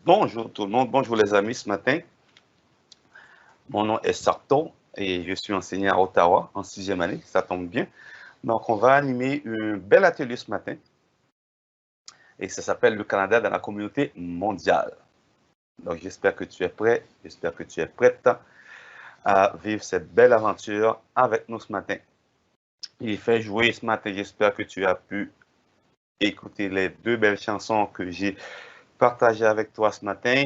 Bonjour tout le monde, bonjour les amis ce matin. Mon nom est Sarto et je suis enseignant à Ottawa en 6e année, ça tombe bien. Donc on va animer un bel atelier ce matin et ça s'appelle le Canada dans la communauté mondiale. Donc j'espère que tu es prêt, j'espère que tu es prête à vivre cette belle aventure avec nous ce matin. Il fait jouer ce matin, j'espère que tu as pu écouter les deux belles chansons que j'ai partagées avec toi ce matin.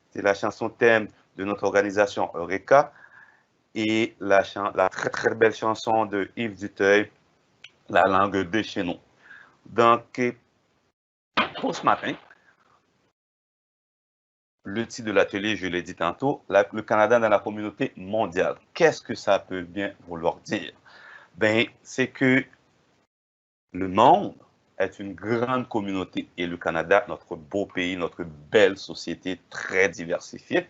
C'est la chanson thème de notre organisation Eureka et la très belle chanson de Yves Duteuil, La langue de chez nous. Donc, pour ce matin, le titre de l'atelier, je l'ai dit tantôt, le Canada dans la communauté mondiale. Qu'est-ce que ça peut bien vouloir dire? Ben, c'est que le monde est une grande communauté et le Canada, notre beau pays, notre belle société très diversifiée,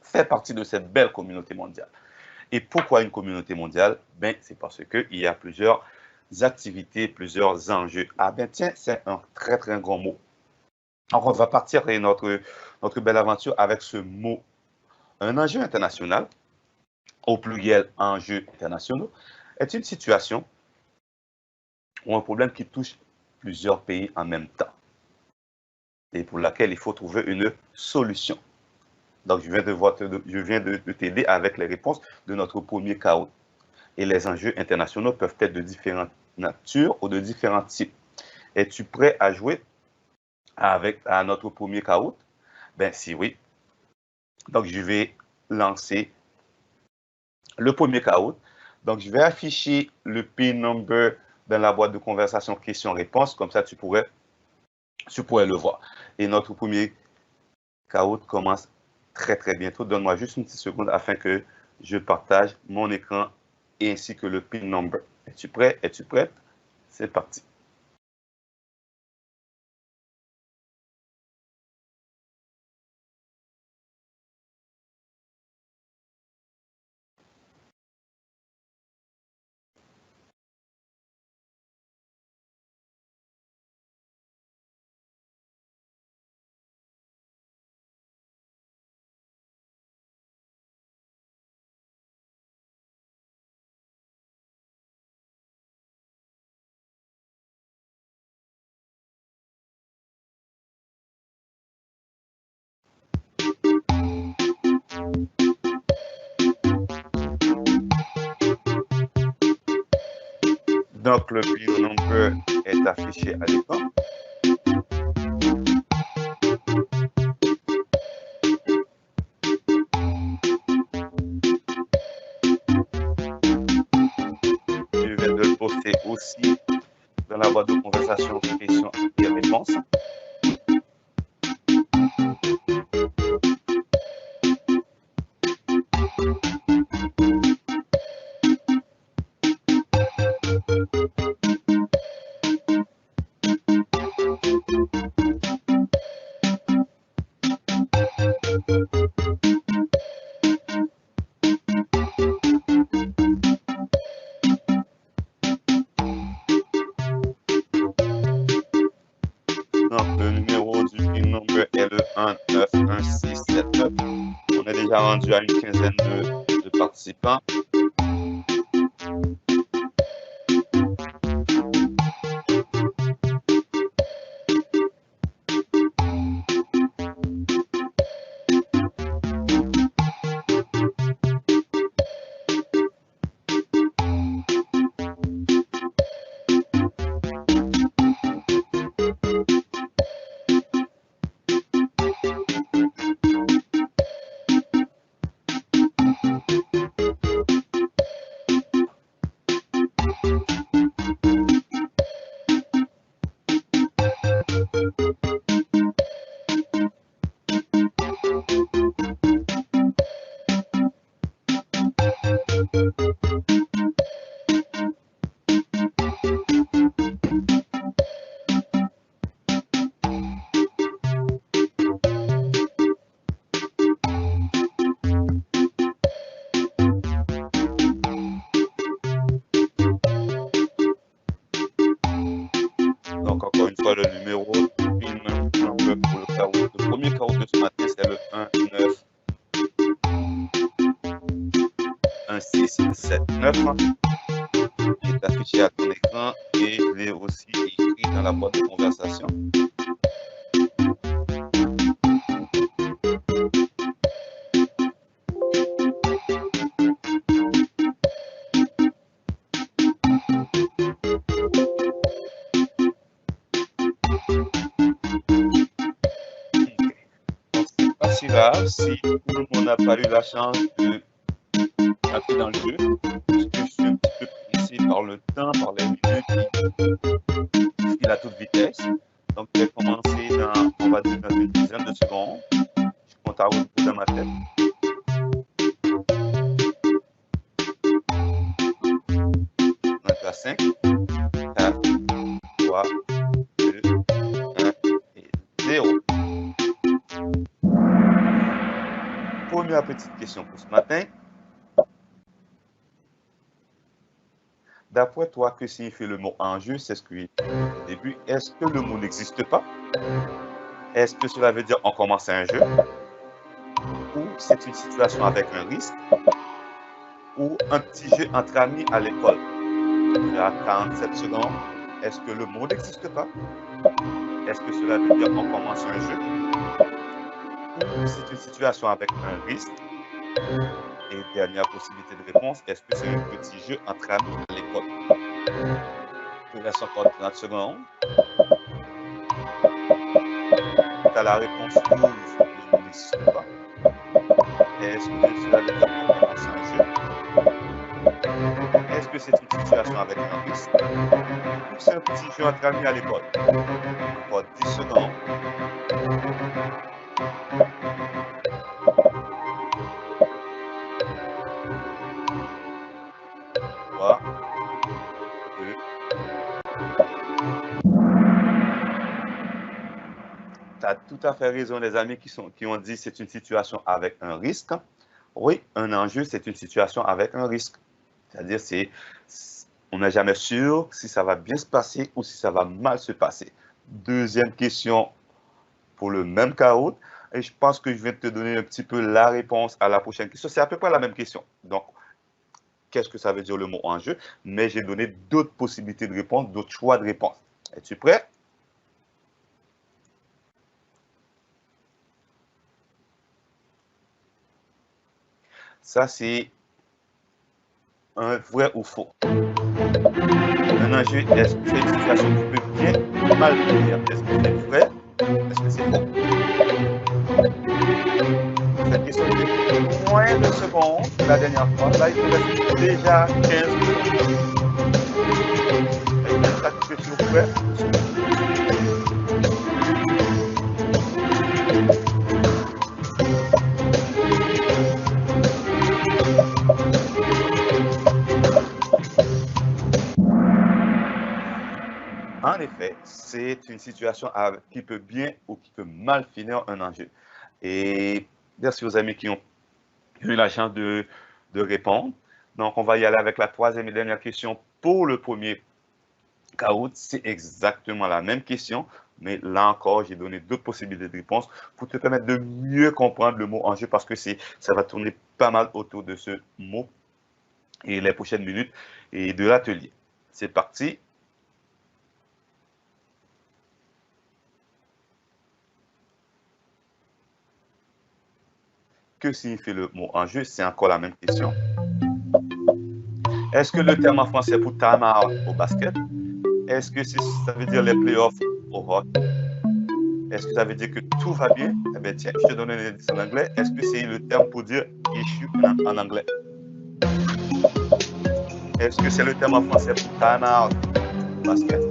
fait partie de cette belle communauté mondiale. Et pourquoi une communauté mondiale? Ben, c'est parce qu'il y a plusieurs activités, plusieurs enjeux. Ah ben tiens, c'est un très gros mot. Donc, on va partir de notre belle aventure avec ce mot. Un enjeu international, au pluriel enjeux internationaux, est une situation ou un problème qui touche plusieurs pays en même temps et pour laquelle il faut trouver une solution. Donc, je viens de t'aider avec les réponses de notre premier chaos. Et les enjeux internationaux peuvent être de différentes natures ou de différents types. Es-tu prêt à jouer à notre premier chaos? Ben, si oui. Donc, je vais lancer le premier chaos. Donc, je vais afficher le PIN number dans la boîte de conversation questions-réponses. Comme ça, tu pourrais le voir. Et notre premier chaos commence très bientôt. Donne-moi juste une petite seconde afin que je partage mon écran ainsi que le PIN number. Es-tu prêt? Es-tu prête? C'est parti. Donc, le PIN number est affiché à l'écran. Je vais le poster aussi dans la boîte de conversation questions et réponses. Donc, le numéro du PIN number est le 19167. On est déjà rendu à une quinzaine de participants. chaos de ce matin, c'est le 1, 9, 1, 6, 7, 9, qui est affiché à ton écran et je l'ai aussi écrit dans la boîte de conversation. Si tout le monde n'a pas eu la chance de entrer dans le jeu, parce que je suis un petit peu pressé par le temps, par les minutes qui filent à toute vitesse. Donc, je vais commencer dans, on va dire, dans une dizaine de secondes. Je compte à haut dans ma tête. Donc, à 5, 4, 3, 2, 1 et 0. Première petite question pour ce matin. D'après toi, que signifie le mot enjeu? C'est ce que j'ai dit au début. Est-ce que le mot n'existe pas? Est-ce que cela veut dire on commence un jeu? Ou c'est une situation avec un risque? Ou un petit jeu entre amis à l'école? Il y a 47 secondes. Est-ce que le mot n'existe pas? Est-ce que cela veut dire on commence un jeu? Ou c'est une situation avec un risque? Et dernière possibilité de réponse, est-ce que c'est un petit jeu entre amis à l'école? Je laisse encore 30 secondes. Tu as la réponse rouge, le mot n'existe pas. Est-ce que cela veut dire qu'on commence un jeu? Est-ce que c'est une situation avec un risque? Ou c'est un petit jeu entre amis à l'école? Encore 10 secondes. 3, 2. Tu as tout à fait raison, les amis qui ont dit c'est une situation avec un risque. Oui, un enjeu, c'est une situation avec un risque. C'est-à-dire, on n'est jamais sûr si ça va bien se passer ou si ça va mal se passer. Deuxième question pour le même chaos. Et je pense que je vais te donner un petit peu la réponse à la prochaine question. C'est à peu près la même question. Donc, qu'est-ce que ça veut dire le mot enjeu? Mais j'ai donné d'autres possibilités de réponse, d'autres choix de réponse. Es-tu prêt? Ça, c'est un vrai ou faux. Un enjeu, est-ce que c'est une situation qui peut bien ou mal venir? Est-ce que c'est vrai? Est-ce que c'est faux? Cette question fait moins de secondes que la dernière fois. Là, il nous reste déjà 15 secondes. Est-ce que tu es prêt? En effet, c'est une situation qui peut bien ou qui peut mal finir un enjeu. Et merci aux amis qui ont eu la chance de répondre. Donc, on va y aller avec la troisième et dernière question pour le premier chaos. C'est exactement la même question, mais là encore, j'ai donné d'autres possibilités de réponse pour te permettre de mieux comprendre le mot enjeu parce que ça va tourner pas mal autour de ce mot et les prochaines minutes et de l'atelier. C'est parti. Que signifie le mot enjeu? C'est encore la même question. Est-ce que le terme en français pour time out au basket? Est-ce que ça veut dire les playoffs au hockey? Est-ce que ça veut dire que tout va bien? Eh bien, tiens, je te donne un indice en anglais. Est-ce que c'est le terme pour dire issue en anglais? Est-ce que c'est le terme en français pour time out au basket?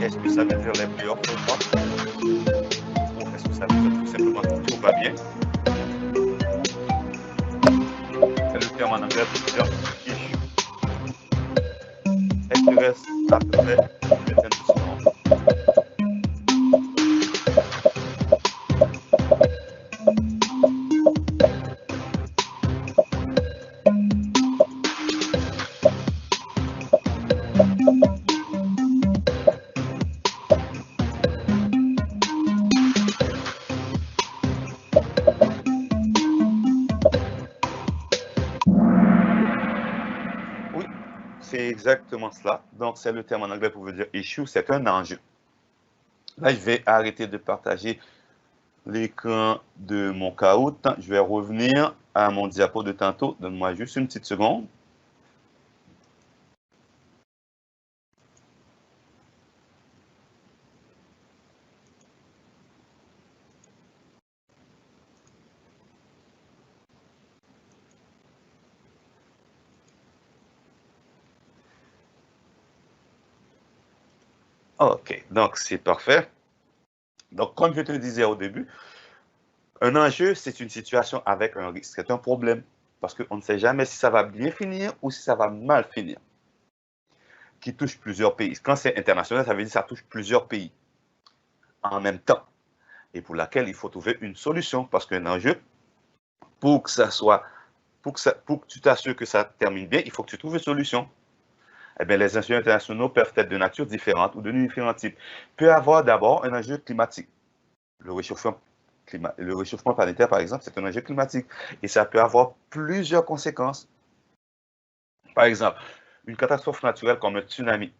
Est-ce que ça veut dire les playoffs au hockey? Ou est-ce que ça veut dire tout simplement que tout va bien? C'est le terme en anglais pour dire issue. Est-ce qu'il reste à peu près une vingtaine de secondes? c'est exactement cela. Donc, c'est le terme en anglais pour dire issue, c'est un enjeu. Là, je vais arrêter de partager l'écran de mon Kahoot. Je vais revenir à mon diapo de tantôt. Donne-moi juste une petite seconde. OK, donc c'est parfait. Donc, comme je te le disais au début, un enjeu, c'est une situation avec un risque, c'est un problème. Parce qu'on ne sait jamais si ça va bien finir ou si ça va mal finir. Qui touche plusieurs pays. Quand c'est international, ça veut dire que ça touche plusieurs pays en même temps. Et pour laquelle il faut trouver une solution. Parce qu'un enjeu, pour que ça soit, pour que tu t'assures que ça termine bien, il faut que tu trouves une solution. Eh bien, les enjeux internationaux peuvent être de nature différente ou de différents types. Il peut y avoir d'abord un enjeu climatique. Le réchauffement planétaire, par exemple, c'est un enjeu climatique. Et ça peut avoir plusieurs conséquences. Par exemple, une catastrophe naturelle comme un tsunami,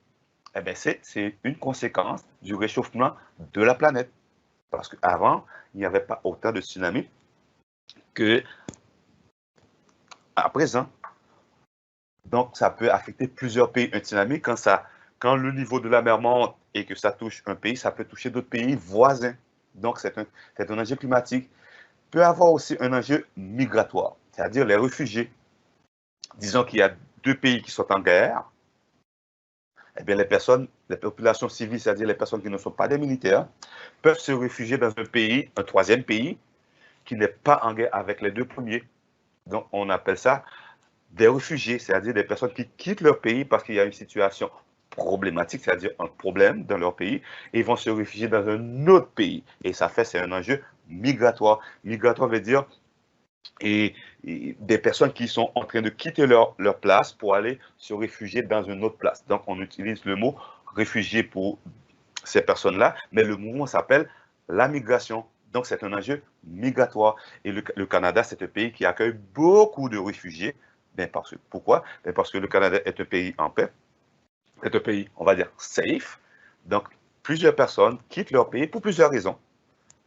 eh bien, c'est une conséquence du réchauffement de la planète. Parce qu'avant, il n'y avait pas autant de tsunamis qu'à présent. Donc, ça peut affecter plusieurs pays. Un tsunami, quand le niveau de la mer monte et que ça touche un pays, ça peut toucher d'autres pays voisins. Donc, c'est un enjeu climatique. Il peut y avoir aussi un enjeu migratoire, c'est-à-dire les réfugiés. Disons qu'il y a deux pays qui sont en guerre. Eh bien, les populations civiles, c'est-à-dire les personnes qui ne sont pas des militaires, peuvent se réfugier dans un pays, un troisième pays, qui n'est pas en guerre avec les deux premiers. Donc, on appelle ça des réfugiés, c'est-à-dire des personnes qui quittent leur pays parce qu'il y a une situation problématique, c'est-à-dire un problème dans leur pays, et ils vont se réfugier dans un autre pays. Et ça fait, c'est un enjeu migratoire. Migratoire veut dire des personnes qui sont en train de quitter leur place pour aller se réfugier dans une autre place. Donc, on utilise le mot réfugié pour ces personnes-là, mais le mouvement s'appelle la migration. Donc, c'est un enjeu migratoire. Et le Canada, c'est un pays qui accueille beaucoup de réfugiés. Pourquoi? Parce que le Canada est un pays en paix, est un pays, on va dire, safe. Donc, plusieurs personnes quittent leur pays pour plusieurs raisons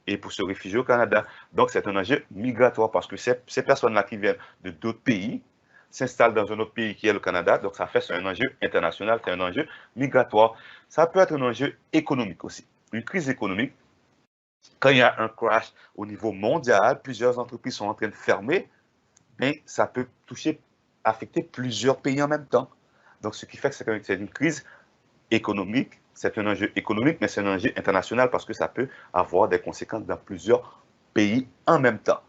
et pour se réfugier au Canada. Donc, c'est un enjeu migratoire parce que ces personnes-là qui viennent de d'autres pays s'installent dans un autre pays qui est le Canada. Donc, ça fait c'est un enjeu international, c'est un enjeu migratoire. Ça peut être un enjeu économique aussi. Une crise économique, quand il y a un crash au niveau mondial, plusieurs entreprises sont en train de fermer, mais ça peut affecter plusieurs pays en même temps. Donc, ce qui fait que c'est une crise économique, c'est un enjeu économique, mais c'est un enjeu international parce que ça peut avoir des conséquences dans plusieurs pays en même temps.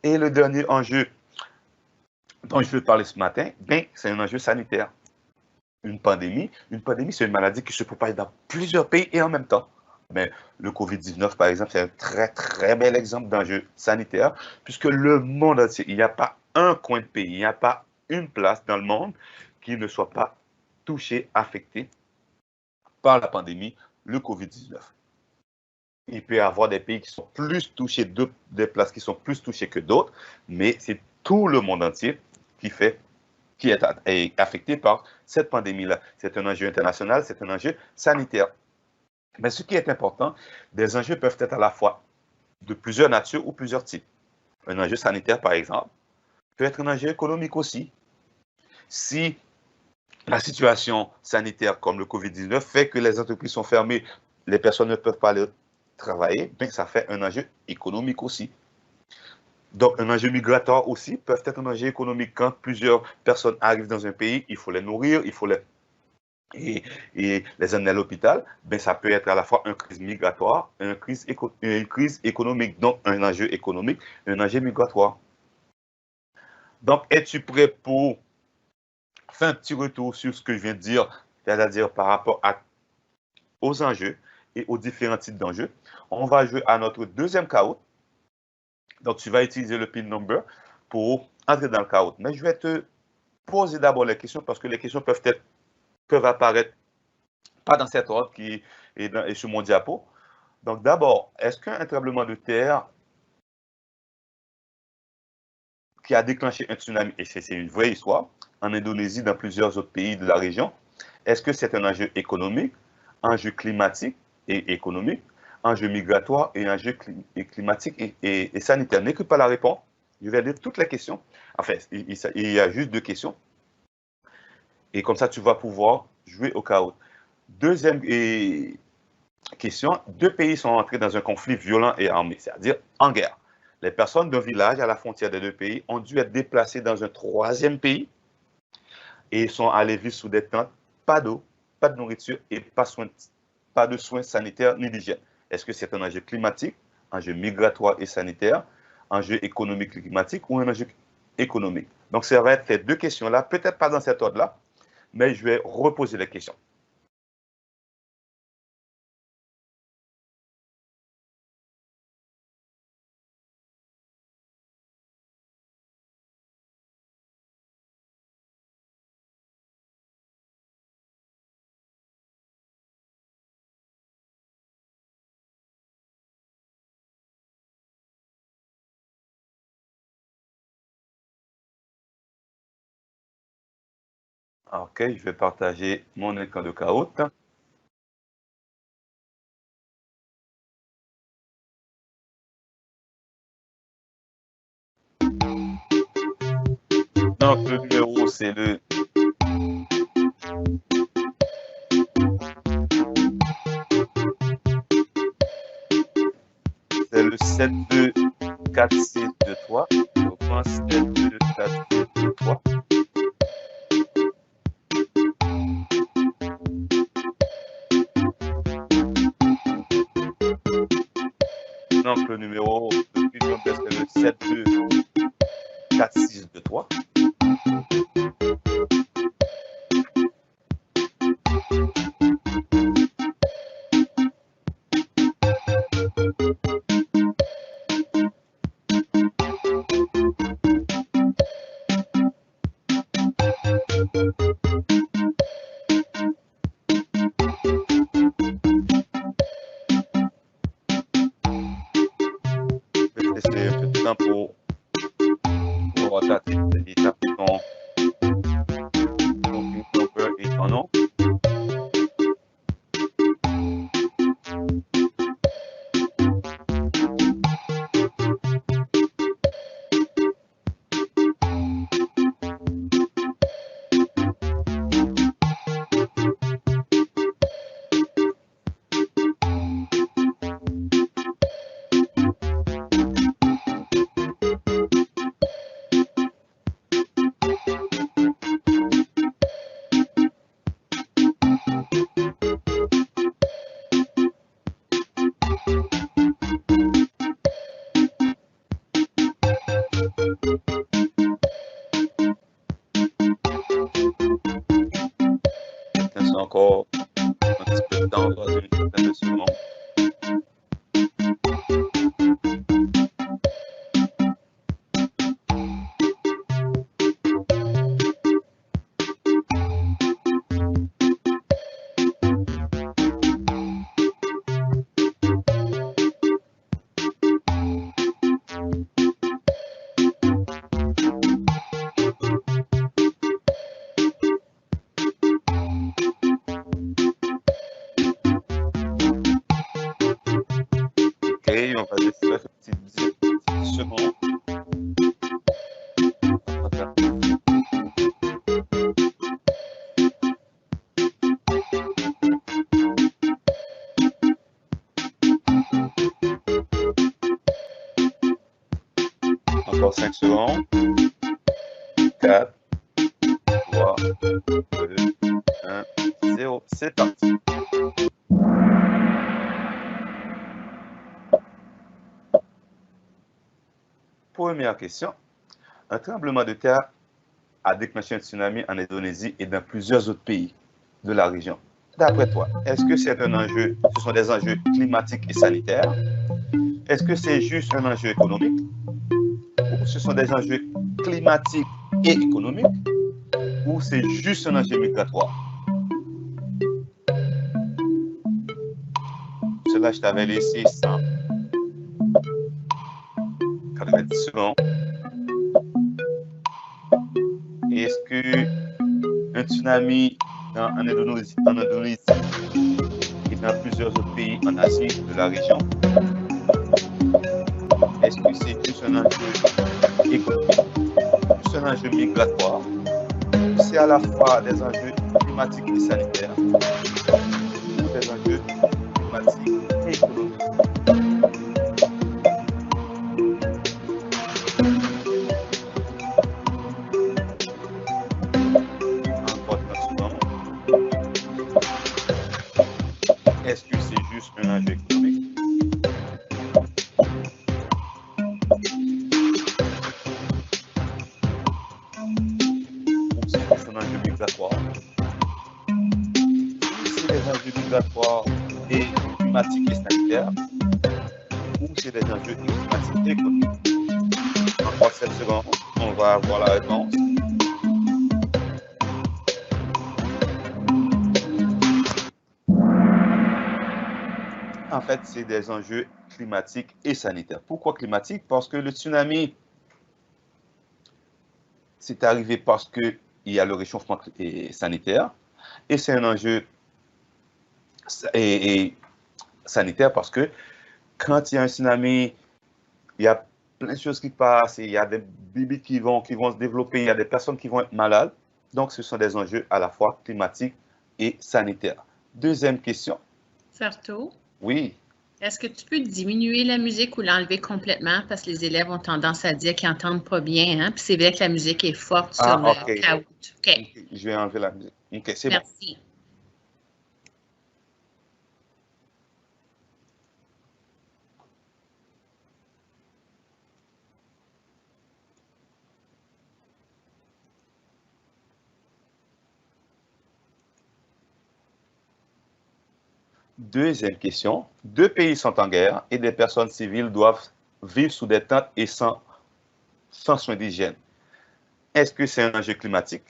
Et le dernier enjeu dont je veux parler ce matin, c'est un enjeu sanitaire. Une pandémie, c'est une maladie qui se propage dans plusieurs pays et en même temps. Mais le COVID-19, par exemple, c'est un très, très bel exemple d'enjeu sanitaire, puisque le monde entier, il n'y a pas un coin de pays, il n'y a pas une place dans le monde qui ne soit pas touché, affecté par la pandémie, le COVID-19. Il peut y avoir des pays qui sont plus touchés, des places qui sont plus touchées que d'autres, mais c'est tout le monde entier qui est affecté par cette pandémie-là. C'est un enjeu international, c'est un enjeu sanitaire. Mais ce qui est important, des enjeux peuvent être à la fois de plusieurs natures ou plusieurs types. Un enjeu sanitaire, par exemple, peut être un enjeu économique aussi. Si la situation sanitaire comme le COVID-19 fait que les entreprises sont fermées, les personnes ne peuvent pas aller travailler, ça fait un enjeu économique aussi. Donc, un enjeu migratoire aussi peut être un enjeu économique. Quand plusieurs personnes arrivent dans un pays, il faut les nourrir, il faut et les amener à l'hôpital, ça peut être à la fois une crise migratoire et une crise économique. Donc, un enjeu économique, un enjeu migratoire. Donc, es-tu prêt pour faire un petit retour sur ce que je viens de dire, c'est-à-dire par rapport aux enjeux et aux différents types d'enjeux? On va jouer à notre deuxième Kahoot. Donc, tu vas utiliser le pin number pour entrer dans le Kahoot. Mais je vais te poser d'abord les questions parce que les questions peuvent apparaître pas dans cet ordre qui est sur mon diapo. Donc, d'abord, est-ce qu'un tremblement de terre qui a déclenché un tsunami, et c'est une vraie histoire, en Indonésie, dans plusieurs autres pays de la région? Est-ce que c'est un enjeu économique, enjeu climatique et économique, enjeu migratoire et enjeu climatique et sanitaire? N'écoute pas la réponse. Je vais lire toutes les questions. Enfin, il y a juste 2 questions. Et comme ça, tu vas pouvoir jouer au chaos. Deuxième question, 2 pays sont entrés dans un conflit violent et armé, c'est-à-dire en guerre. Les personnes d'un village à la frontière des 2 pays ont dû être déplacées dans un 3e pays et sont allés vivre sous des tentes, pas d'eau, pas de nourriture et pas de soins sanitaires ni d'hygiène. Est-ce que c'est un enjeu climatique, enjeu migratoire et sanitaire, enjeu économique climatique ou un enjeu économique? Donc, ça va être ces 2 questions-là, peut-être pas dans cet ordre-là, mais je vais reposer les questions. OK, je vais partager mon écran de Kahoot. Donc, le numéro, c'est le 7-2-4-6-2-3. Je reprends 7-2-4-6-2-3. Donc, le numéro de Premium Best, c'est le 7-2-4-6-2-3. Je vais te laisser un peu de temps pour taper ton number et ton nom. Laisse encore un petit peu de temps, dans une vingtaine de secondes. OK, on va laisser un petit 10 secondes. Encore 5 secondes. 4, 3, 2, 1, 0. C'est parti. Première question. Un tremblement de terre a déclenché un tsunami en Indonésie et dans plusieurs autres pays de la région. D'après toi, est-ce que c'est un enjeu, ce sont des enjeux climatiques et sanitaires? Est-ce que c'est juste un enjeu économique? Ou ce sont des enjeux climatiques et économiques? Ou c'est juste un enjeu migratoire? Cela, je t'avais laissé 90 secondes. Et est-ce que un tsunami en Indonésie et dans plusieurs autres pays en Asie de la région, est-ce que c'est juste un enjeu économique, juste un enjeu migratoire, ou c'est à la fois des enjeux climatiques et sanitaires, ou des enjeux climatiques et économiques? Encore 30 secondes. Est-ce que c'est juste un enjeu économique? Ou c'est juste un enjeu migratoire? C'est des enjeux migratoires et climatiques et sanitaires, ou c'est des enjeux climatiques et économiques? Encore 7 secondes, on va avoir la réponse. En fait, c'est des enjeux climatiques et sanitaires. Pourquoi climatiques? Parce que le tsunami, c'est arrivé parce qu'il y a le réchauffement sanitaire, et c'est un enjeu sanitaire parce que quand il y a un tsunami, il y a plein de choses qui passent, il y a des bébés qui vont se développer, il y a des personnes qui vont être malades. Donc, ce sont des enjeux à la fois climatiques et sanitaires. Deuxième question. Sarto, Oui. est-ce que tu peux diminuer la musique ou l'enlever complètement parce que les élèves ont tendance à dire qu'ils n'entendent pas bien, hein? Puis c'est vrai que la musique est forte sur le Kahoot. OK. Je vais enlever la musique. OK, c'est bon. Merci. Deuxième question. Deux pays sont en guerre et des personnes civiles doivent vivre sous des tentes et sans soins d'hygiène. Est-ce que c'est un enjeu climatique?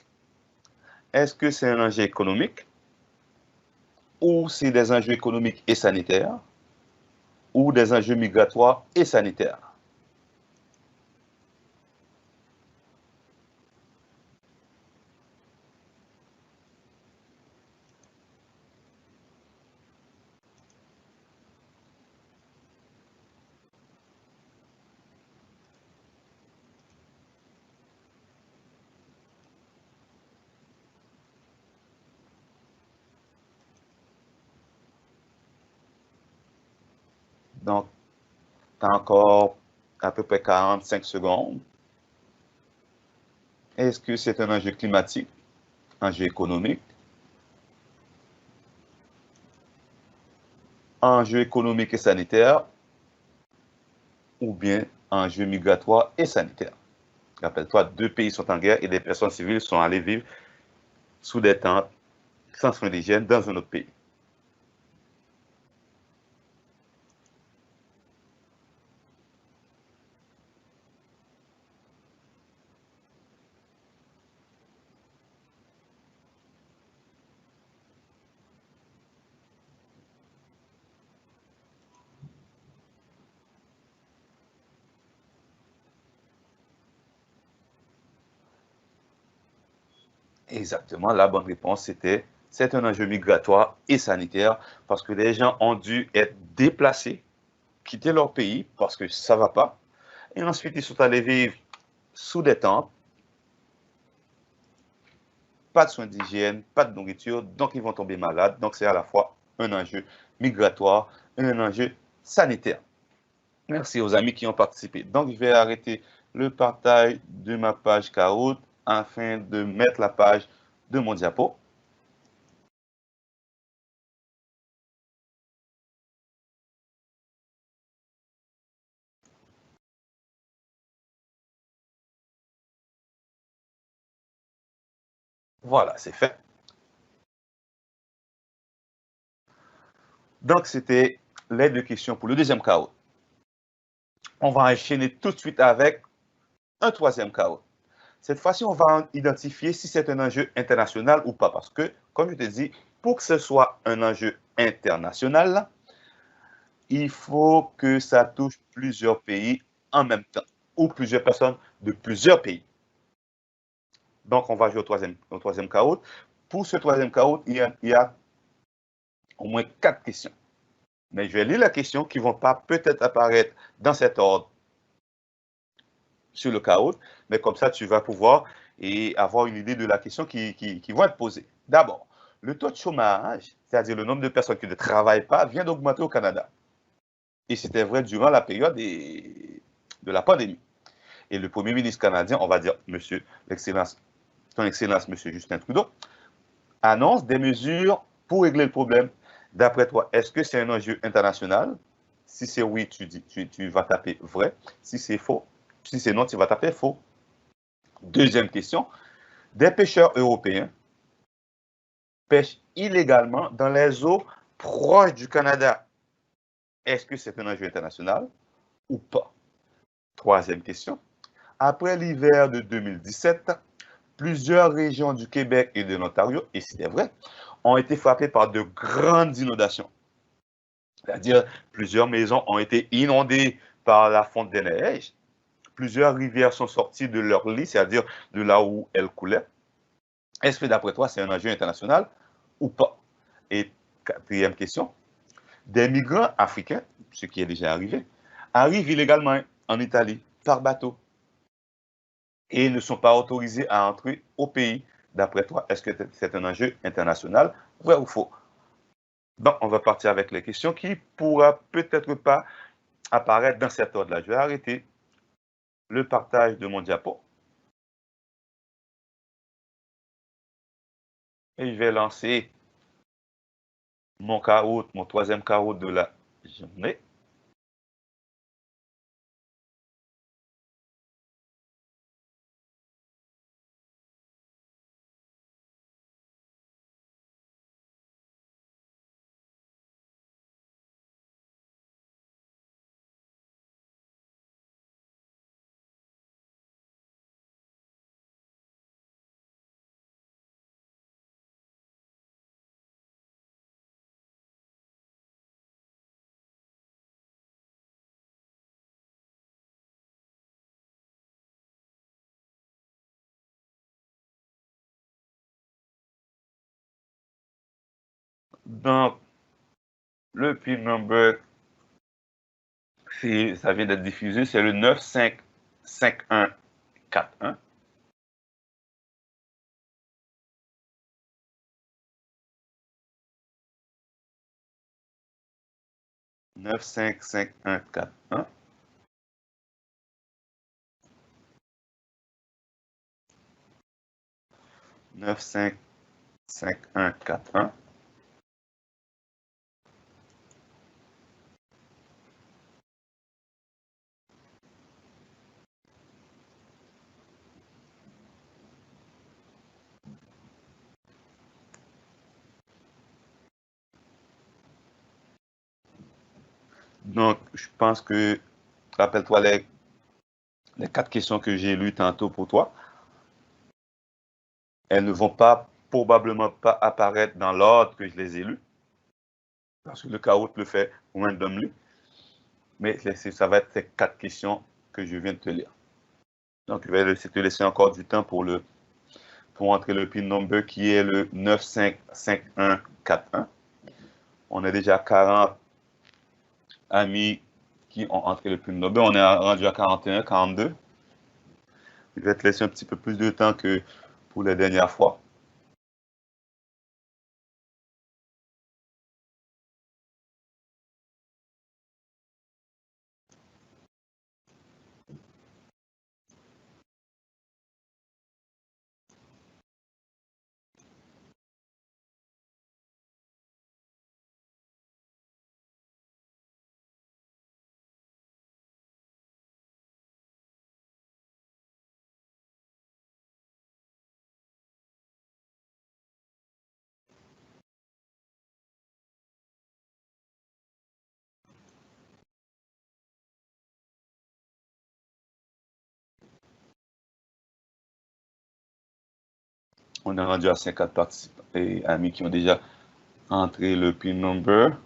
Est-ce que c'est un enjeu économique? Ou c'est des enjeux économiques et sanitaires? Ou des enjeux migratoires et sanitaires? Donc, tu as encore à peu près 45 secondes. Est-ce que c'est un enjeu climatique, enjeu économique, enjeu économique et sanitaire, ou bien enjeu migratoire et sanitaire? Rappelle-toi, deux pays sont en guerre et des personnes civiles sont allées vivre sous des tentes sans soins d'hygiène dans un autre pays. Exactement, la bonne réponse, c'est un enjeu migratoire et sanitaire parce que les gens ont dû être déplacés, quitter leur pays parce que ça ne va pas. Et ensuite, ils sont allés vivre sous des tentes, pas de soins d'hygiène, pas de nourriture, donc ils vont tomber malades. Donc, c'est à la fois un enjeu migratoire et un enjeu sanitaire. Merci aux amis qui ont participé. Donc, je vais arrêter le partage de ma page Kahoot afin de mettre la page de mon diapo. Voilà, c'est fait. Donc, c'était les deux questions pour le deuxième Kahoot. On va enchaîner tout de suite avec un troisième Kahoot. Cette fois-ci, on va identifier si c'est un enjeu international ou pas. Parce que, comme je te dis, pour que ce soit un enjeu international, il faut que ça touche plusieurs pays en même temps ou plusieurs personnes de plusieurs pays. Donc, on va jouer au troisième chaos. Pour ce troisième chaos, il y a au moins 4 questions. Mais je vais lire les questions qui ne vont pas peut-être apparaître dans cet ordre sur le chaos, mais comme ça, tu vas pouvoir avoir une idée de la question qui vont être posées. D'abord, le taux de chômage, c'est-à-dire le nombre de personnes qui ne travaillent pas, vient d'augmenter au Canada. Et c'était vrai durant la période de la pandémie. Et le premier ministre canadien, on va dire, Monsieur l'Excellence, Son Excellence, Monsieur Justin Trudeau, annonce des mesures pour régler le problème. D'après toi, est-ce que c'est un enjeu international? Si c'est oui, tu vas taper vrai. Si c'est faux, si c'est non, tu vas taper faux. Deuxième question, des pêcheurs européens pêchent illégalement dans les eaux proches du Canada. Est-ce que c'est un enjeu international ou pas? Troisième question, après l'hiver de 2017, plusieurs régions du Québec et de l'Ontario, et c'est vrai, ont été frappées par de grandes inondations. C'est-à-dire, plusieurs maisons ont été inondées par la fonte des neiges. Plusieurs rivières sont sorties de leur lit, c'est-à-dire de là où elles coulaient. Est-ce que d'après toi, c'est un enjeu international ou pas? Et quatrième question, des migrants africains, ce qui est déjà arrivé, arrivent illégalement en Italie par bateau et ne sont pas autorisés à entrer au pays. D'après toi, est-ce que c'est un enjeu international, vrai ou faux? Donc, on va partir avec les questions qui ne pourra peut-être pas apparaître dans cet ordre-là. Je vais arrêter le partage de mon diapo et je vais lancer mon troisième carreau de la journée. Donc, le PIN number, ça vient d'être diffusé, c'est le 955141. 955141. 955141. Donc, je pense que, rappelle-toi les 4 questions que j'ai lues tantôt pour toi. Elles ne vont probablement pas apparaître dans l'ordre que je les ai lues, parce que le chaos le fait randomly. Mais ça va être ces 4 questions que je viens de te lire. Donc, je vais te laisser encore du temps pour entrer le PIN number qui est le 955141. On a déjà 40 amis qui ont entré le PIN number. On est rendu à 41, 42. Je vais te laisser un petit peu plus de temps que pour les dernières fois. On est rendu à 50 participants et amis qui ont déjà entré le PIN number.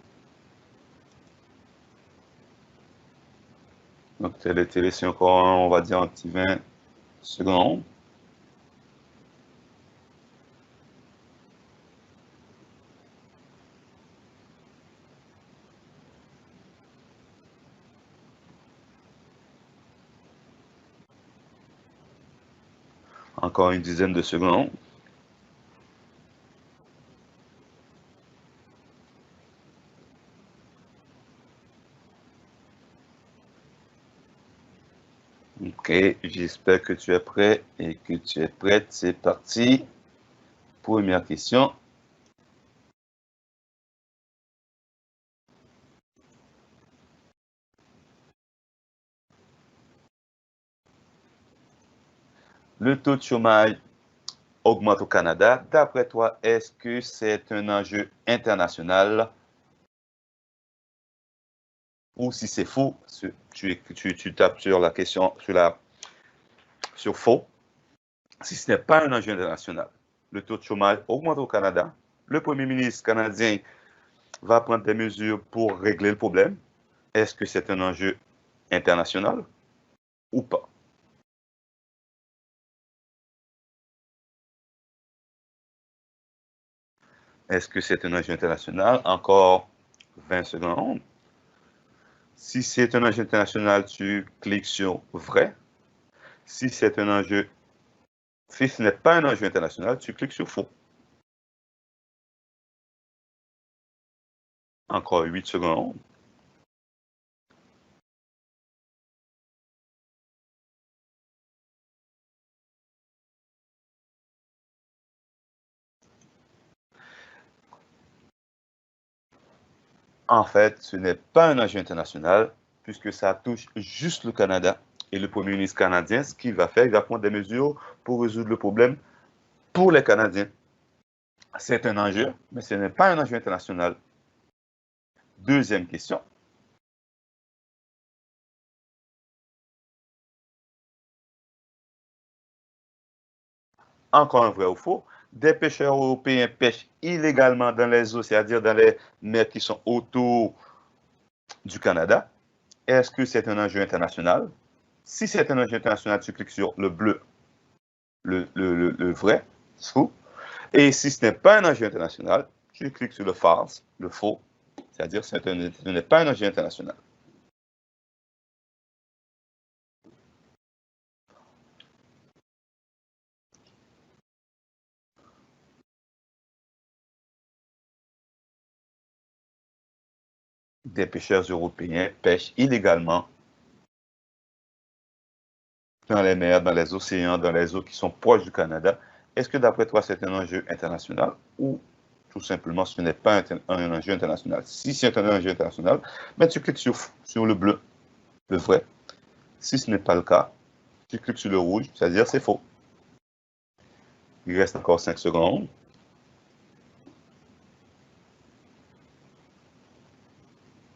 Donc, te laisser encore, on va dire, un petit 20 secondes. Encore une dizaine de secondes. Ok, j'espère que tu es prêt et que tu es prête. C'est parti. Première question. Le taux de chômage augmente au Canada. D'après toi, est-ce que c'est un enjeu international? Ou si c'est faux, tu tapes sur la question, sur faux. Si ce n'est pas un enjeu international, le taux de chômage augmente au Canada. Le premier ministre canadien va prendre des mesures pour régler le problème. Est-ce que c'est un enjeu international ou pas? Est-ce que c'est un enjeu international? Encore 20 secondes. Si c'est un enjeu international, tu cliques sur vrai. Si c'est un enjeu, si ce n'est pas un enjeu international, tu cliques sur faux. Encore 8 secondes. En fait, ce n'est pas un enjeu international puisque ça touche juste le Canada. Et le premier ministre canadien, ce qu'il va faire, il va prendre des mesures pour résoudre le problème pour les Canadiens. C'est un enjeu, mais ce n'est pas un enjeu international. Deuxième question. Encore un vrai ou faux, des pêcheurs européens pêchent illégalement dans les eaux, c'est-à-dire dans les mers qui sont autour du Canada. Est-ce que c'est un enjeu international? Si c'est un enjeu international, tu cliques sur le bleu, le vrai, faux. Et si ce n'est pas un enjeu international, tu cliques sur le false, le faux, c'est-à-dire que ce n'est pas un enjeu international. Des pêcheurs européens pêchent illégalement dans les mers, dans les océans, dans les eaux qui sont proches du Canada. Est-ce que d'après toi, c'est un enjeu international ou tout simplement ce n'est pas un enjeu international? Si c'est un enjeu international, ben, tu cliques sur le bleu, le vrai. Si ce n'est pas le cas, tu cliques sur le rouge, c'est-à-dire c'est faux. Il reste encore 5 secondes.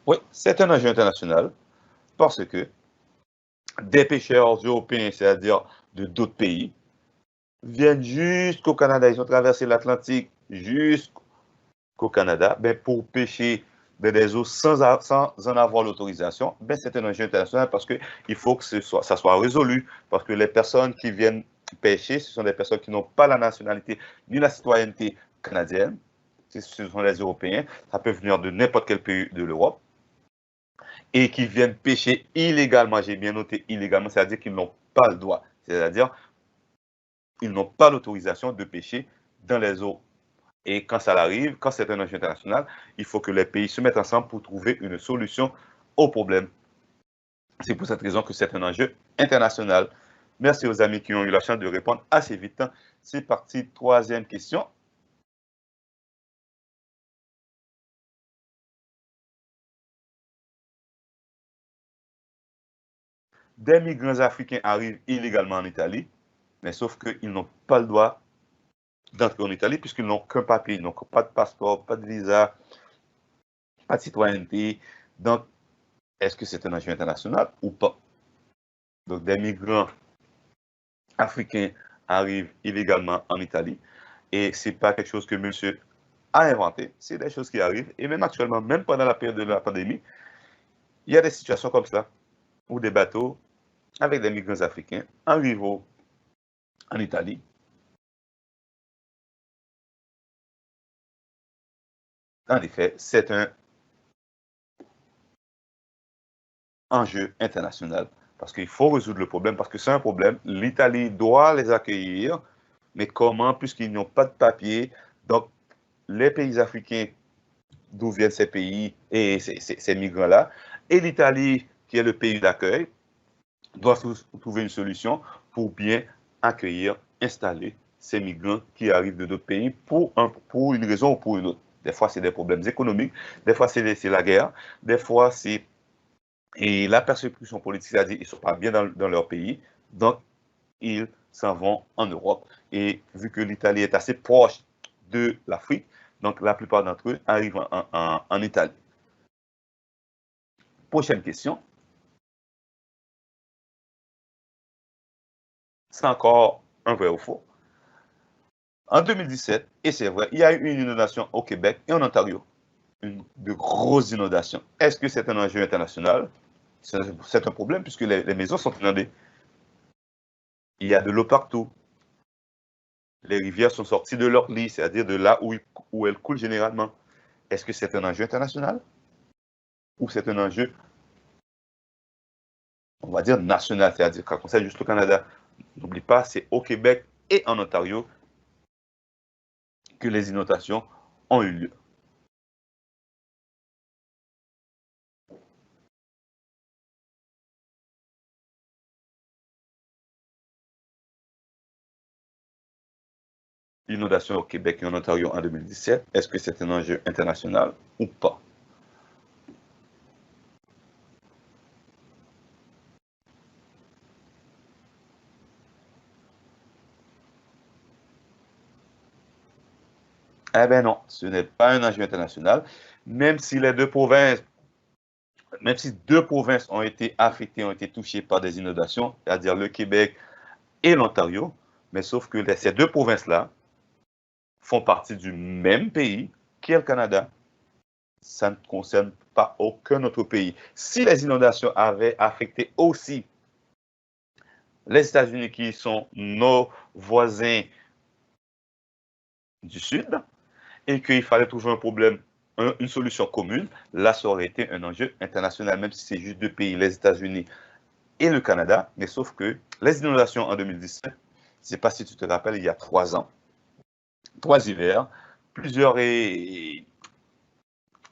Oui, c'est un enjeu international parce que des pêcheurs européens, c'est-à-dire de d'autres pays, viennent jusqu'au Canada. Ils ont traversé l'Atlantique jusqu'au Canada pour pêcher dans des eaux sans en avoir l'autorisation. C'est un enjeu international parce qu'il faut que ça soit résolu. Parce que les personnes qui viennent pêcher, ce sont des personnes qui n'ont pas la nationalité ni la citoyenneté canadienne. Ce sont les Européens. Ça peut venir de n'importe quel pays de l'Europe. Et qui viennent pêcher illégalement. J'ai bien noté illégalement, c'est-à-dire qu'ils n'ont pas le droit. C'est-à-dire qu'ils n'ont pas l'autorisation de pêcher dans les eaux. Et quand ça arrive, quand c'est un enjeu international, il faut que les pays se mettent ensemble pour trouver une solution au problème. C'est pour cette raison que c'est un enjeu international. Merci aux amis qui ont eu la chance de répondre assez vite. C'est parti, troisième question. Des migrants africains arrivent illégalement en Italie, mais sauf qu'ils n'ont pas le droit d'entrer en Italie puisqu'ils n'ont qu'un papier, ils n'ont pas de passeport, pas de visa, pas de citoyenneté. Donc, est-ce que c'est un enjeu international ou pas? Donc, des migrants africains arrivent illégalement en Italie et ce n'est pas quelque chose que monsieur a inventé, c'est des choses qui arrivent. Et même actuellement, même pendant la période de la pandémie, il y a des situations comme ça où des bateaux avec des migrants africains arrivent en Italie. En effet, c'est un enjeu international Parce qu'il faut résoudre le problème, parce que c'est un problème. L'Italie doit les accueillir, mais comment, puisqu'ils n'ont pas de papier? Donc, les pays africains d'où viennent ces pays et ces migrants-là, et l'Italie, qui est le pays d'accueil, doivent trouver une solution pour bien accueillir, installer ces migrants qui arrivent de d'autres pays pour une raison ou pour une autre. Des fois, c'est des problèmes économiques, des fois, c'est la guerre, des fois, c'est la persécution politique, c'est-à-dire qu'ils ne sont pas bien dans leur pays, donc ils s'en vont en Europe. Et vu que l'Italie est assez proche de l'Afrique, donc la plupart d'entre eux arrivent en Italie. Prochaine question. C'est encore un vrai ou faux. En 2017, et c'est vrai, il y a eu une inondation au Québec et en Ontario. De grosses inondations. Est-ce que c'est un enjeu international? C'est un problème puisque les maisons sont inondées. Il y a de l'eau partout. Les rivières sont sorties de leur lit, c'est-à-dire de là où elles coulent généralement. Est-ce que c'est un enjeu international? Ou c'est un enjeu, on va dire, national, c'est-à-dire quand on sait juste au Canada? N'oublie pas, c'est au Québec et en Ontario que les inondations ont eu lieu. L'inondation au Québec et en Ontario en 2017, est-ce que c'est un enjeu international ou pas? Eh bien non, ce n'est pas un enjeu international, même si deux provinces ont été affectées, ont été touchées par des inondations, c'est-à-dire le Québec et l'Ontario, mais sauf que ces deux provinces-là font partie du même pays qui est le Canada. Ça ne concerne pas aucun autre pays. Si les inondations avaient affecté aussi les États-Unis, qui sont nos voisins du Sud, et qu'il fallait trouver un problème, une solution commune, là, ça aurait été un enjeu international, même si c'est juste deux pays, les États-Unis et le Canada. Mais sauf que les inondations en 2017, je ne sais pas si tu te rappelles, il y a 3 ans, 3 hivers, plusieurs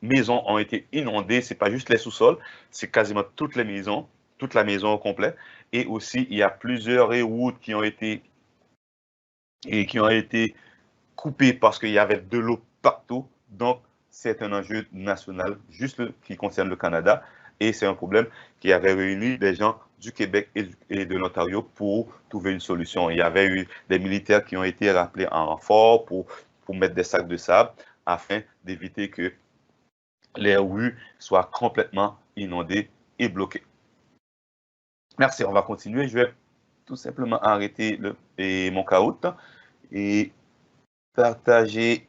maisons ont été inondées. Ce n'est pas juste les sous-sols, c'est quasiment toutes les maisons, toute la maison au complet. Et aussi, il y a plusieurs routes qui ont été coupées parce qu'il y avait de l'eau partout. Donc, c'est un enjeu national, juste qui concerne le Canada. Et c'est un problème qui avait réuni des gens du Québec et de l'Ontario pour trouver une solution. Il y avait eu des militaires qui ont été rappelés en renfort pour mettre des sacs de sable afin d'éviter que les rues soient complètement inondées et bloquées. Merci, on va continuer. Je vais tout simplement arrêter mon caout et partager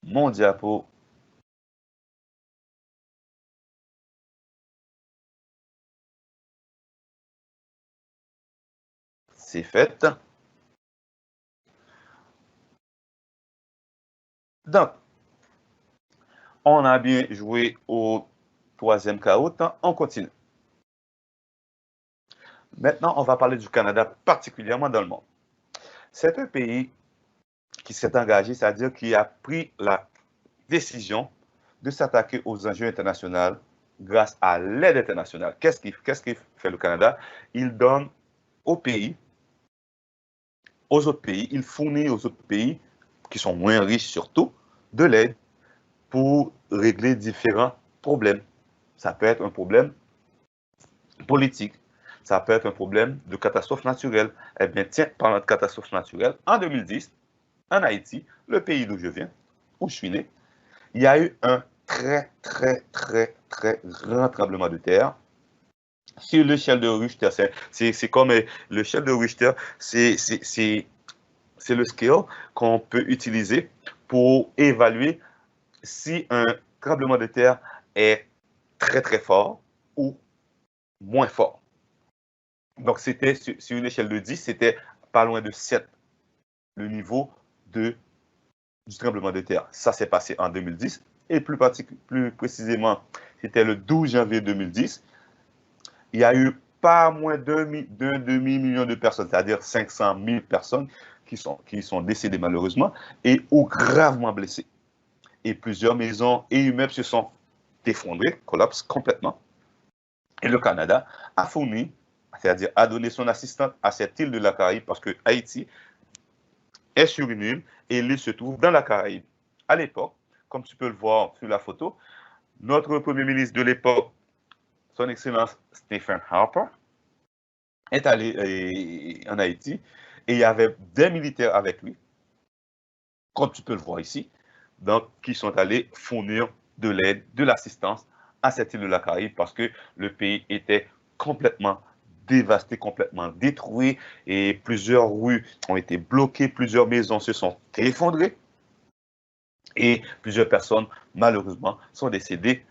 mon diapo. C'est fait. Donc, on a bien joué au 3e caout. On continue. Maintenant, on va parler du Canada, particulièrement dans le monde. C'est un pays qui s'est engagé, c'est-à-dire qui a pris la décision de s'attaquer aux enjeux internationaux grâce à l'aide internationale. Qu'est-ce qu'il fait le Canada? Il donne aux autres pays, il fournit aux autres pays, qui sont moins riches surtout, de l'aide pour régler différents problèmes. Ça peut être un problème politique, ça peut être un problème de catastrophe naturelle. Eh bien, tiens, parlant de catastrophe naturelle, en 2010, en Haïti, le pays d'où je viens, où je suis né, il y a eu un très grand tremblement de terre sur l'échelle de Richter. C'est comme l'échelle de Richter, c'est le scale qu'on peut utiliser pour évaluer si un tremblement de terre est très fort ou moins fort. Donc, c'était sur une échelle de 10, c'était pas loin de 7, le niveau du tremblement de terre. Ça s'est passé en 2010 et plus précisément, c'était le 12 janvier 2010. il y a eu pas moins d'un demi-million de personnes, c'est-à-dire 500 000 personnes qui sont décédées malheureusement et ou gravement blessées. Et plusieurs maisons et immeubles se sont effondrés, collapsent complètement. Et le Canada a fourni, c'est-à-dire a donné son assistance à cette île de la Caraïbe parce que Haïti est sur une île et l'île se trouve dans la Caraïbe. À l'époque, comme tu peux le voir sur la photo, notre premier ministre de l'époque, son Excellence Stephen Harper, est allé en Haïti et il y avait des militaires avec lui, comme tu peux le voir ici, donc qui sont allés fournir de l'aide, de l'assistance à cette île de la Caraïbe parce que le pays était complètement dévasté, complètement détruit et plusieurs rues ont été bloquées, plusieurs maisons se sont effondrées et plusieurs personnes, malheureusement, sont décédées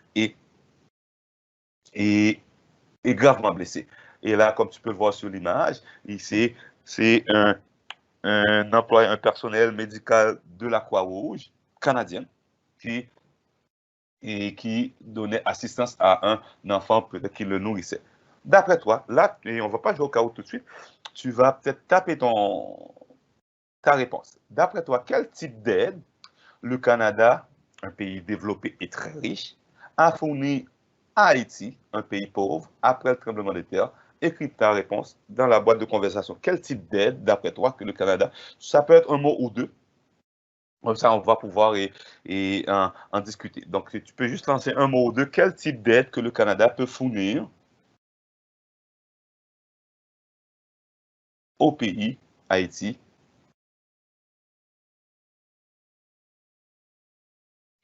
et gravement blessées. Et là, comme tu peux le voir sur l'image, ici, c'est un employé, un personnel médical de la Croix-Rouge canadienne qui donnait assistance à un enfant peut-être qui le nourrissait. D'après toi, là, et on ne va pas jouer au chaos tout de suite, tu vas peut-être taper ta réponse. D'après toi, quel type d'aide le Canada, un pays développé et très riche, a fourni à Haïti, un pays pauvre, après le tremblement de terre? Écris ta réponse dans la boîte de conversation. Quel type d'aide, d'après toi, que le Canada, ça peut être un mot ou deux, comme ça on va pouvoir en discuter. Donc, tu peux juste lancer un mot ou deux. Quel type d'aide que le Canada peut fournir au pays, Haïti?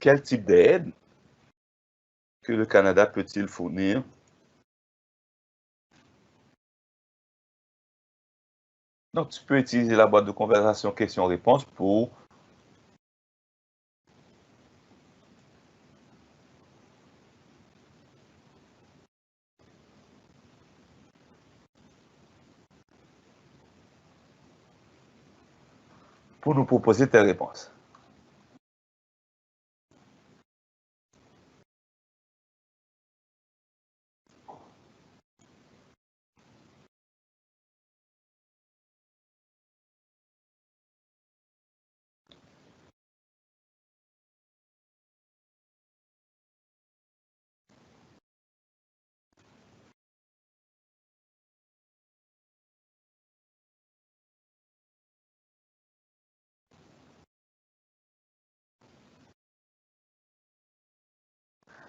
Quel type d'aide que le Canada peut-il fournir? Donc, tu peux utiliser la boîte de conversation questions-réponses pour nous proposer tes réponses.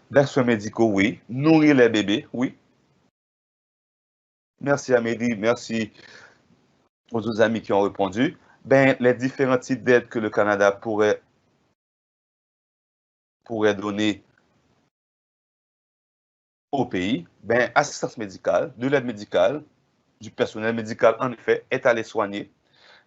Les soins médicaux, oui. Nourrir les bébés, oui. Merci Amélie, merci aux autres amis qui ont répondu. Ben, les différents types d'aides que le Canada pourrait donner au pays, ben, assistance médicale, de l'aide médicale, du personnel médical, en effet, est allé soigner,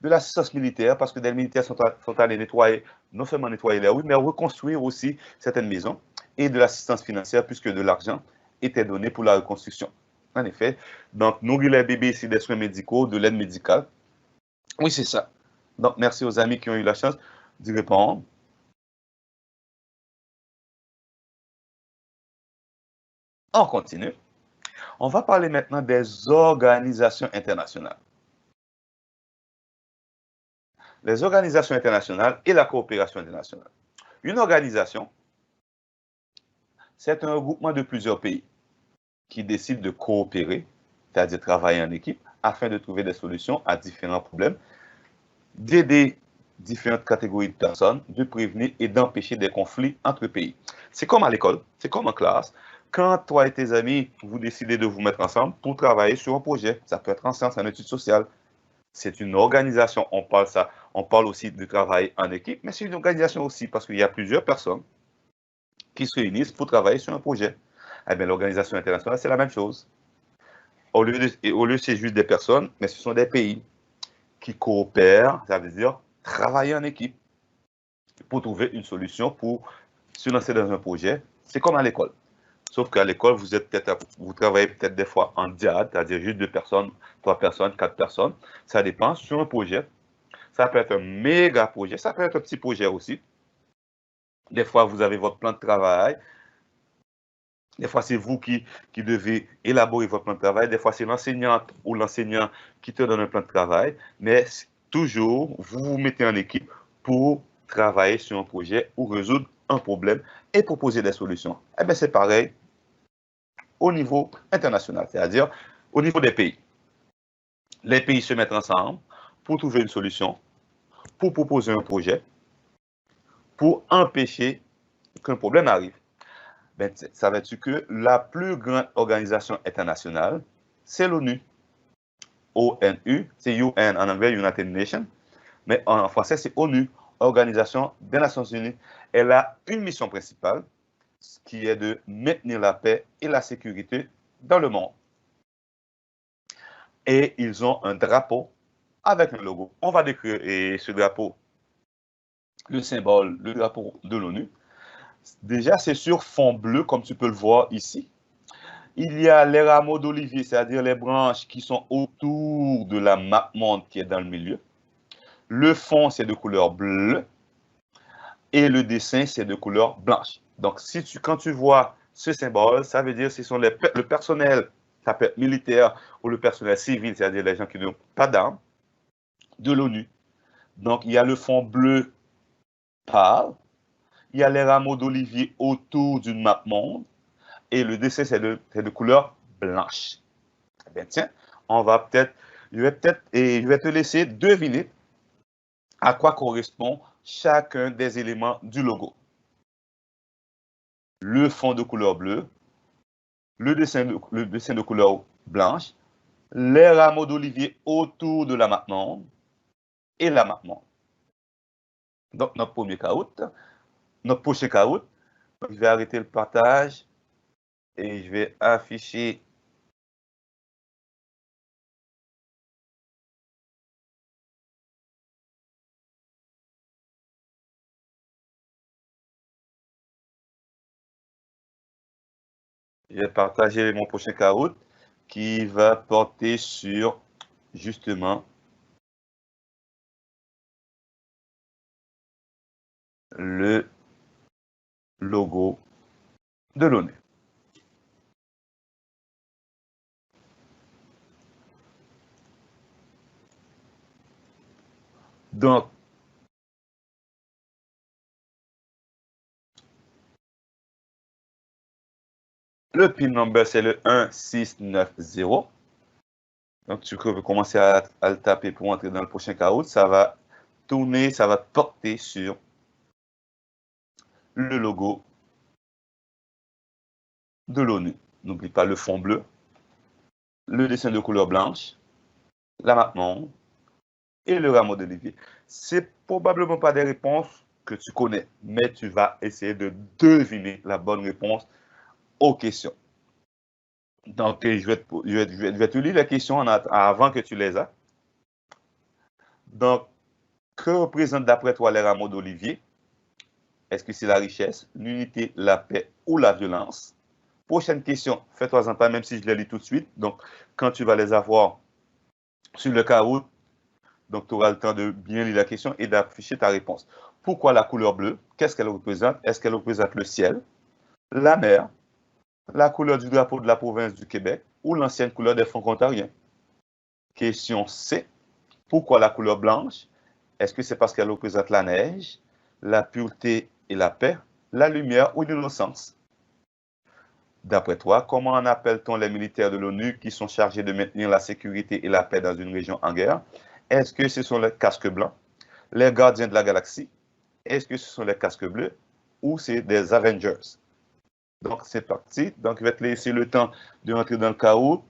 de l'assistance militaire, parce que des militaires sont allés nettoyer, non seulement nettoyer les rues, mais reconstruire aussi certaines maisons, et de l'assistance financière, puisque de l'argent était donné pour la reconstruction. En effet, donc, nourrir les bébés ici, des soins médicaux, de l'aide médicale. Oui, c'est ça. Donc, merci aux amis qui ont eu la chance d'y répondre. On continue. On va parler maintenant des organisations internationales. Les organisations internationales et la coopération internationale. Une organisation, c'est un regroupement de plusieurs pays qui décident de coopérer, c'est-à-dire travailler en équipe, afin de trouver des solutions à différents problèmes, d'aider différentes catégories de personnes, de prévenir et d'empêcher des conflits entre pays. C'est comme à l'école, c'est comme en classe. Quand toi et tes amis, vous décidez de vous mettre ensemble pour travailler sur un projet, ça peut être en sciences, en études sociales, c'est une organisation, on parle aussi de travail en équipe, mais c'est une organisation aussi parce qu'il y a plusieurs personnes qui se réunissent pour travailler sur un projet. Eh bien, l'organisation internationale, c'est la même chose. Au lieu, c'est juste des personnes, mais ce sont des pays qui coopèrent, ça veut dire travailler en équipe pour trouver une solution pour se lancer dans un projet. C'est comme à l'école. Sauf qu'à l'école, vous travaillez peut-être des fois en diade, c'est-à-dire juste 2 personnes, 3 personnes, 4 personnes. Ça dépend sur un projet. Ça peut être un méga projet, ça peut être un petit projet aussi. Des fois, vous avez votre plan de travail Des fois, c'est vous qui devez élaborer votre plan de travail. Des fois, c'est l'enseignante ou l'enseignant qui te donne un plan de travail. Mais toujours, vous vous mettez en équipe pour travailler sur un projet ou résoudre un problème et proposer des solutions. Eh bien, c'est pareil au niveau international, c'est-à-dire au niveau des pays. Les pays se mettent ensemble pour trouver une solution, pour proposer un projet, pour empêcher qu'un problème arrive. Ben, savais-tu que la plus grande organisation internationale, c'est l'ONU. ONU, c'est UN en anglais, United Nations, mais en français, c'est ONU, Organisation des Nations Unies. Elle a une mission principale, qui est de maintenir la paix et la sécurité dans le monde. Et ils ont un drapeau avec un logo. On va décrire ce drapeau, le symbole, le drapeau de l'ONU. Déjà, c'est sur fond bleu, comme tu peux le voir ici. Il y a les rameaux d'olivier, c'est-à-dire les branches qui sont autour de la map monde qui est dans le milieu. Le fond, c'est de couleur bleue et le dessin, c'est de couleur blanche. Donc, quand tu vois ce symbole, ça veut dire que ce sont le personnel, ça peut être militaire ou le personnel civil, c'est-à-dire les gens qui n'ont pas d'armes, de l'ONU. Donc, il y a le fond bleu pâle, il y a les rameaux d'olivier autour d'une map monde et le dessin, c'est de couleur blanche. Eh bien, tiens, je vais te laisser deviner à quoi correspond chacun des éléments du logo. Le fond de couleur bleue, le dessin de couleur blanche, les rameaux d'olivier autour de la map monde et la map monde. Donc, notre premier caout, notre prochain caout, je vais arrêter le partage et je vais afficher je vais partager mon prochain caout qui va porter sur justement le logo de l'ONU. Donc, le PIN number, c'est le 1690. Donc, tu peux commencer à le taper pour entrer dans le prochain caout. Ça va tourner, ça va porter sur le logo de l'ONU. N'oublie pas le fond bleu, le dessin de couleur blanche, la map monde et le rameau d'olivier. C'est probablement pas des réponses que tu connais, mais tu vas essayer de deviner la bonne réponse aux questions. Donc, je vais te lire les questions avant que tu les aies. Donc, que représente d'après toi les rameaux d'olivier? Est-ce que c'est la richesse, l'unité, la paix ou la violence? Prochaine question, fais-toi-en pas, même si je les lis tout de suite. Donc, quand tu vas les avoir sur le caout, donc tu auras le temps de bien lire la question et d'afficher ta réponse. Pourquoi la couleur bleue? Qu'est-ce qu'elle représente? Est-ce qu'elle représente le ciel, la mer, la couleur du drapeau de la province du Québec ou l'ancienne couleur des Franco-Ontariens? Question C. Pourquoi la couleur blanche? Est-ce que c'est parce qu'elle représente la neige, la pureté et la paix, la lumière ou l'innocence? D'après toi, comment en appelle-t-on les militaires de l'ONU qui sont chargés de maintenir la sécurité et la paix dans une région en guerre? Est-ce que ce sont les casques blancs, les gardiens de la galaxie? Est-ce que ce sont les casques bleus ou c'est des Avengers? Donc, c'est parti. Donc, je vais te laisser le temps de rentrer dans le caout.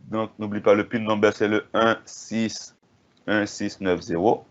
Donc, n'oublie pas, le PIN number, c'est le 1690.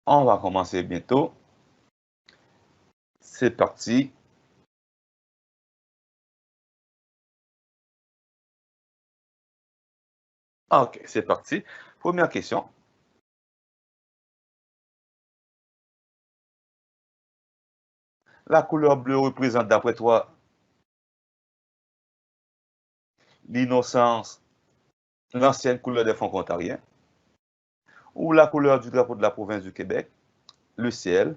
On va commencer bientôt. C'est parti. OK, c'est parti. Première question. La couleur bleue représente, d'après toi, l'innocence, l'ancienne couleur des Franco-Ontariens, ou la couleur du drapeau de la province du Québec, le ciel,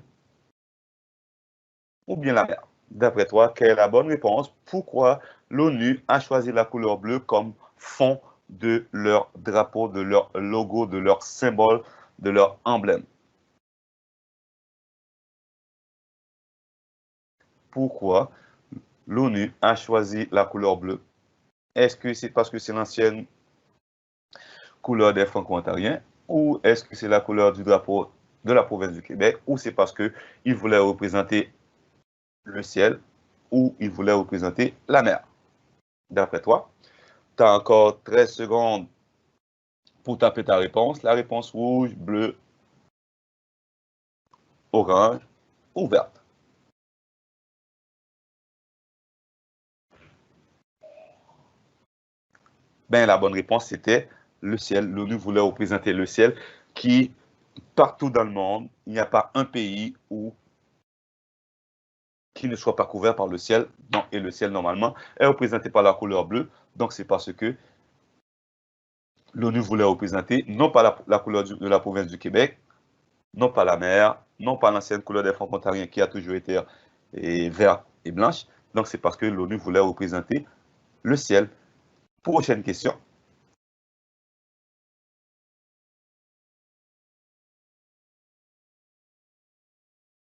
ou bien la mer? D'après toi, quelle est la bonne réponse? Pourquoi l'ONU a choisi la couleur bleue comme fond de leur drapeau, de leur logo, de leur symbole, de leur emblème? Pourquoi l'ONU a choisi la couleur bleue? Est-ce que c'est parce que c'est l'ancienne couleur des Franco-Ontariens, ou est-ce que c'est la couleur du drapeau de la province du Québec, ou c'est parce qu'ils voulaient représenter le ciel, ou ils voulaient représenter la mer? D'après toi, tu as encore 13 secondes pour taper ta réponse. La réponse rouge, bleue, orange ou verte. Ben, la bonne réponse, c'était le ciel. L'ONU voulait représenter le ciel qui, partout dans le monde, il n'y a pas un pays qui ne soit pas couvert par le ciel. Donc, et le ciel, normalement, est représenté par la couleur bleue. Donc, c'est parce que l'ONU voulait représenter non pas la couleur de la province du Québec, non pas la mer, non pas l'ancienne couleur des Franco-Ontariens qui a toujours été verte et blanche. Donc, c'est parce que l'ONU voulait représenter le ciel. Prochaine question.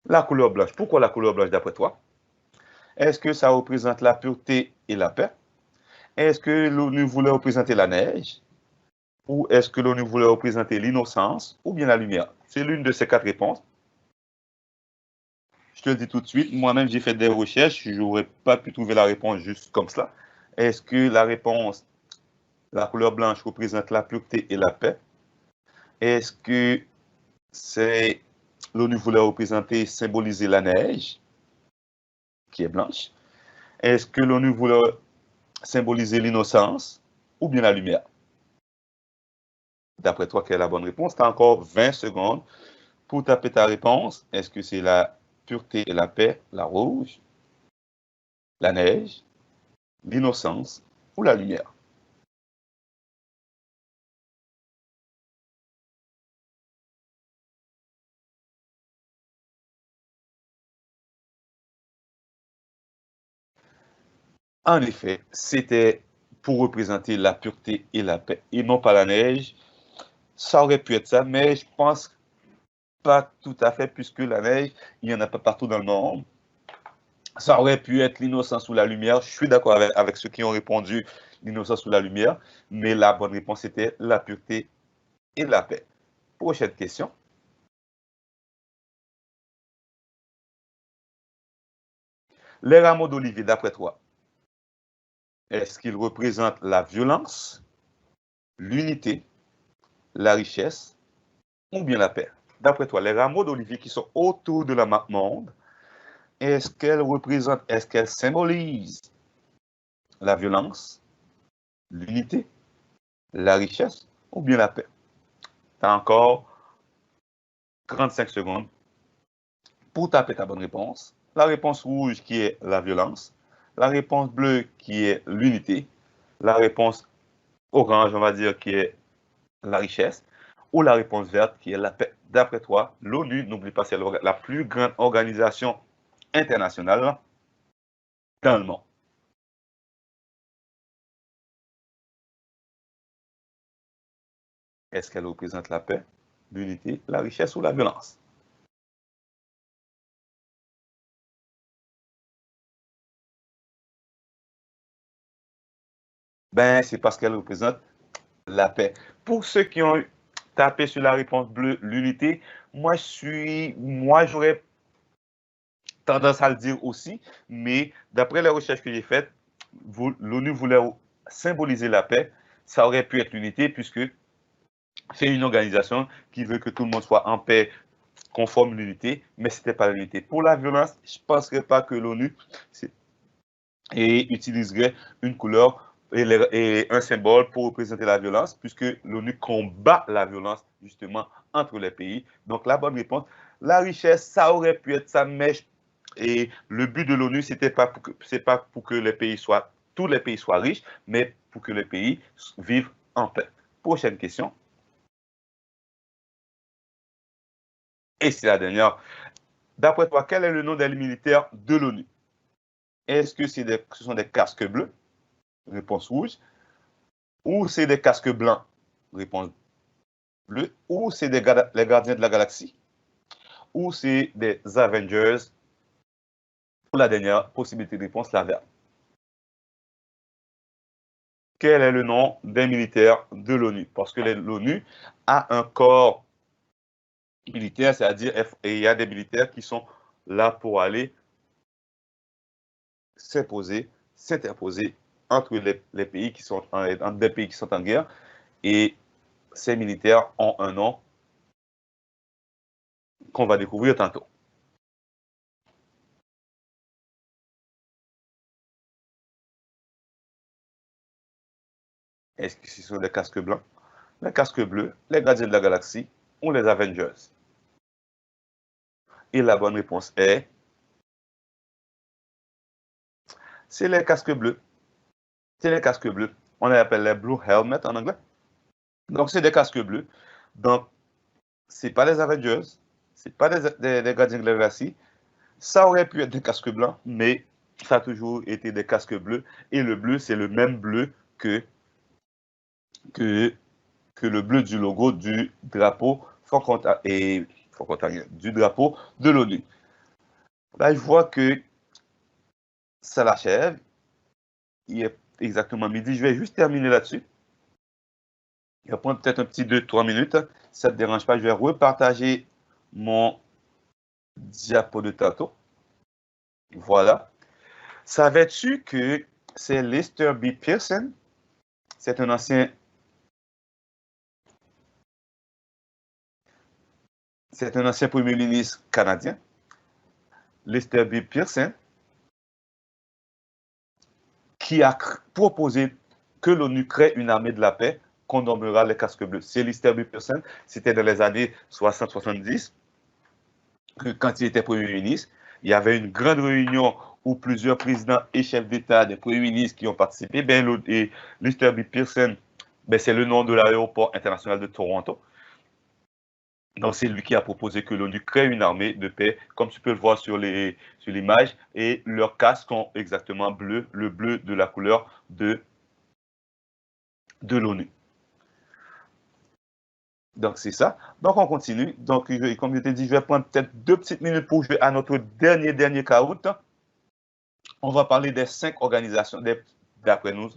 La couleur blanche. Pourquoi la couleur blanche d'après toi? Est-ce que ça représente la pureté et la paix? Est-ce que l'ONU voulait représenter la neige? Ou est-ce que l'ONU voulait représenter l'innocence ou bien la lumière? C'est l'une de ces quatre réponses. Je te le dis tout de suite, moi-même j'ai fait des recherches, je n'aurais pas pu trouver la réponse juste comme cela. Est-ce que la réponse, la couleur blanche représente la pureté et la paix? Est-ce que c'est l'ONU voulait représenter, symboliser la neige, qui est blanche? Est-ce que l'ONU voulait symboliser l'innocence ou bien la lumière? D'après toi, quelle est la bonne réponse? Tu as encore 20 secondes pour taper ta réponse. Est-ce que c'est la pureté et la paix, la rouge, la neige, l'innocence ou la lumière? En effet, c'était pour représenter la pureté et la paix, et non pas la neige. Ça aurait pu être ça, mais je pense pas tout à fait, puisque la neige, il n'y en a pas partout dans le monde. Ça aurait pu être l'innocence ou la lumière. Je suis d'accord avec ceux qui ont répondu l'innocence ou la lumière, mais la bonne réponse était la pureté et la paix. Prochaine question. Les rameaux d'olivier, d'après toi, est-ce qu'ils représentent la violence, l'unité, la richesse ou bien la paix? D'après toi, les rameaux d'olivier qui sont autour de la map monde, est-ce qu'elles représentent, est-ce qu'elles symbolisent la violence, l'unité, la richesse ou bien la paix? Tu as encore 35 secondes pour taper ta bonne réponse. La réponse rouge qui est la violence, la réponse bleue qui est l'unité, la réponse orange, on va dire, qui est la richesse, ou la réponse verte qui est la paix. D'après toi, l'ONU, n'oublie pas, c'est la plus grande organisation internationale dans le monde. Est-ce qu'elle représente la paix, l'unité, la richesse ou la violence? Ben, c'est parce qu'elle représente la paix. Pour ceux qui ont tapé sur la réponse bleue, l'unité, moi, j'aurais tendance à le dire aussi, mais d'après les recherches que j'ai faites, l'ONU voulait symboliser la paix. Ça aurait pu être l'unité, puisque c'est une organisation qui veut que tout le monde soit en paix conforme l'unité, mais ce n'était pas l'unité. Pour la violence, je ne penserais pas que l'ONU utiliserait une couleur et un symbole pour représenter la violence, puisque l'ONU combat la violence justement entre les pays. Donc la bonne réponse, la richesse, ça aurait pu être ça, mais et le but de l'ONU, c'est pas pour que les pays soient, tous les pays soient riches, mais pour que les pays vivent en paix. Prochaine question. Et c'est la dernière. D'après toi, quel est le nom des militaires de l'ONU? Est-ce que ce sont des casques bleus? Réponse rouge. Ou c'est des casques blancs? Réponse bleue. Ou c'est les gardiens de la galaxie? Ou c'est des Avengers? Pour la dernière possibilité de réponse, la verte. Quel est le nom des militaires de l'ONU? Parce que l'ONU a un corps militaire, c'est-à-dire il y a des militaires qui sont là pour aller s'interposer entre les pays qui sont entre des pays qui sont en guerre, et ces militaires ont un nom qu'on va découvrir tantôt. Est-ce que ce sont les casques blancs, les casques bleus, les gardiens de la galaxie ou les Avengers? Et la bonne réponse est, c'est les casques bleus. C'est les casques bleus. On les appelle les Blue Helmets en anglais. Donc, c'est des casques bleus. Donc, ce n'est pas les Avengers, ce n'est pas des gardiens de la galaxie. Ça aurait pu être des casques blancs, mais ça a toujours été des casques bleus. Et le bleu, c'est le même bleu que le bleu du logo du drapeau du drapeau de l'ONU. Là, je vois que ça l'achève. Il est exactement midi. Je vais juste terminer là-dessus. Il va prendre peut-être un petit 2-3 minutes. Si ça ne te dérange pas, je vais repartager mon diapo de tantôt. Voilà. Savais-tu que c'est Lester B. Pearson? C'est un ancien premier ministre canadien. Lester B. Pearson, qui a proposé que l'ONU crée une armée de la paix qu'on nommera les casques bleus. C'est Lester B. Pearson, c'était dans les années 60-70, quand il était Premier ministre. Il y avait une grande réunion où plusieurs présidents et chefs d'État, des premiers ministres qui ont participé. Et Lester B. Pearson, c'est le nom de l'aéroport international de Toronto. Donc, c'est lui qui a proposé que l'ONU crée une armée de paix, comme tu peux le voir sur l'image, et leurs casques sont exactement bleus, le bleu de la couleur de l'ONU. Donc, c'est ça. Donc, on continue. Donc, comme je t'ai dit, je vais prendre peut-être 2 petites minutes pour jouer à notre dernier caout. On va parler des 5 organisations, d'après nous,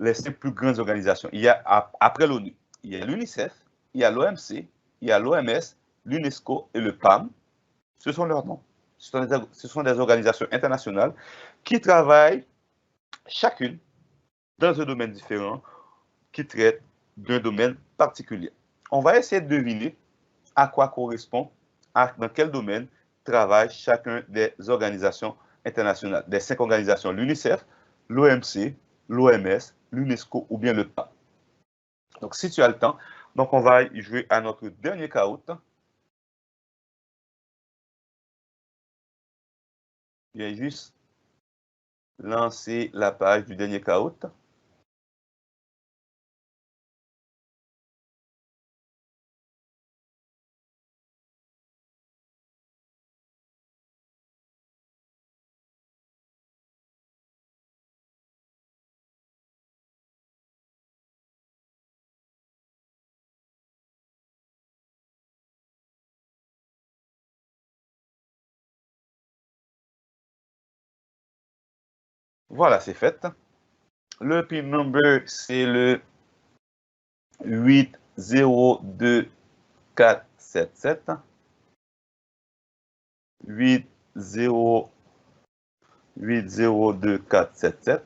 les 5 plus grandes organisations. Il y a, après l'ONU, il y a l'UNICEF, il y a l'OMC, il y a l'OMS, l'UNESCO et le PAM. Ce sont leurs noms. Ce sont des organisations internationales qui travaillent chacune dans un domaine différent, qui traitent d'un domaine particulier. On va essayer de deviner à quoi correspond, dans quel domaine travaille chacun des organisations internationales, des 5 organisations, l'UNICEF, l'OMC, l'OMS, l'UNESCO ou bien le PAM. Donc, si tu as le temps, donc on va jouer à notre dernier caout. Je vais juste lancer la page du dernier caout. Voilà, c'est fait. Le PIN number, c'est le 802477. 802477.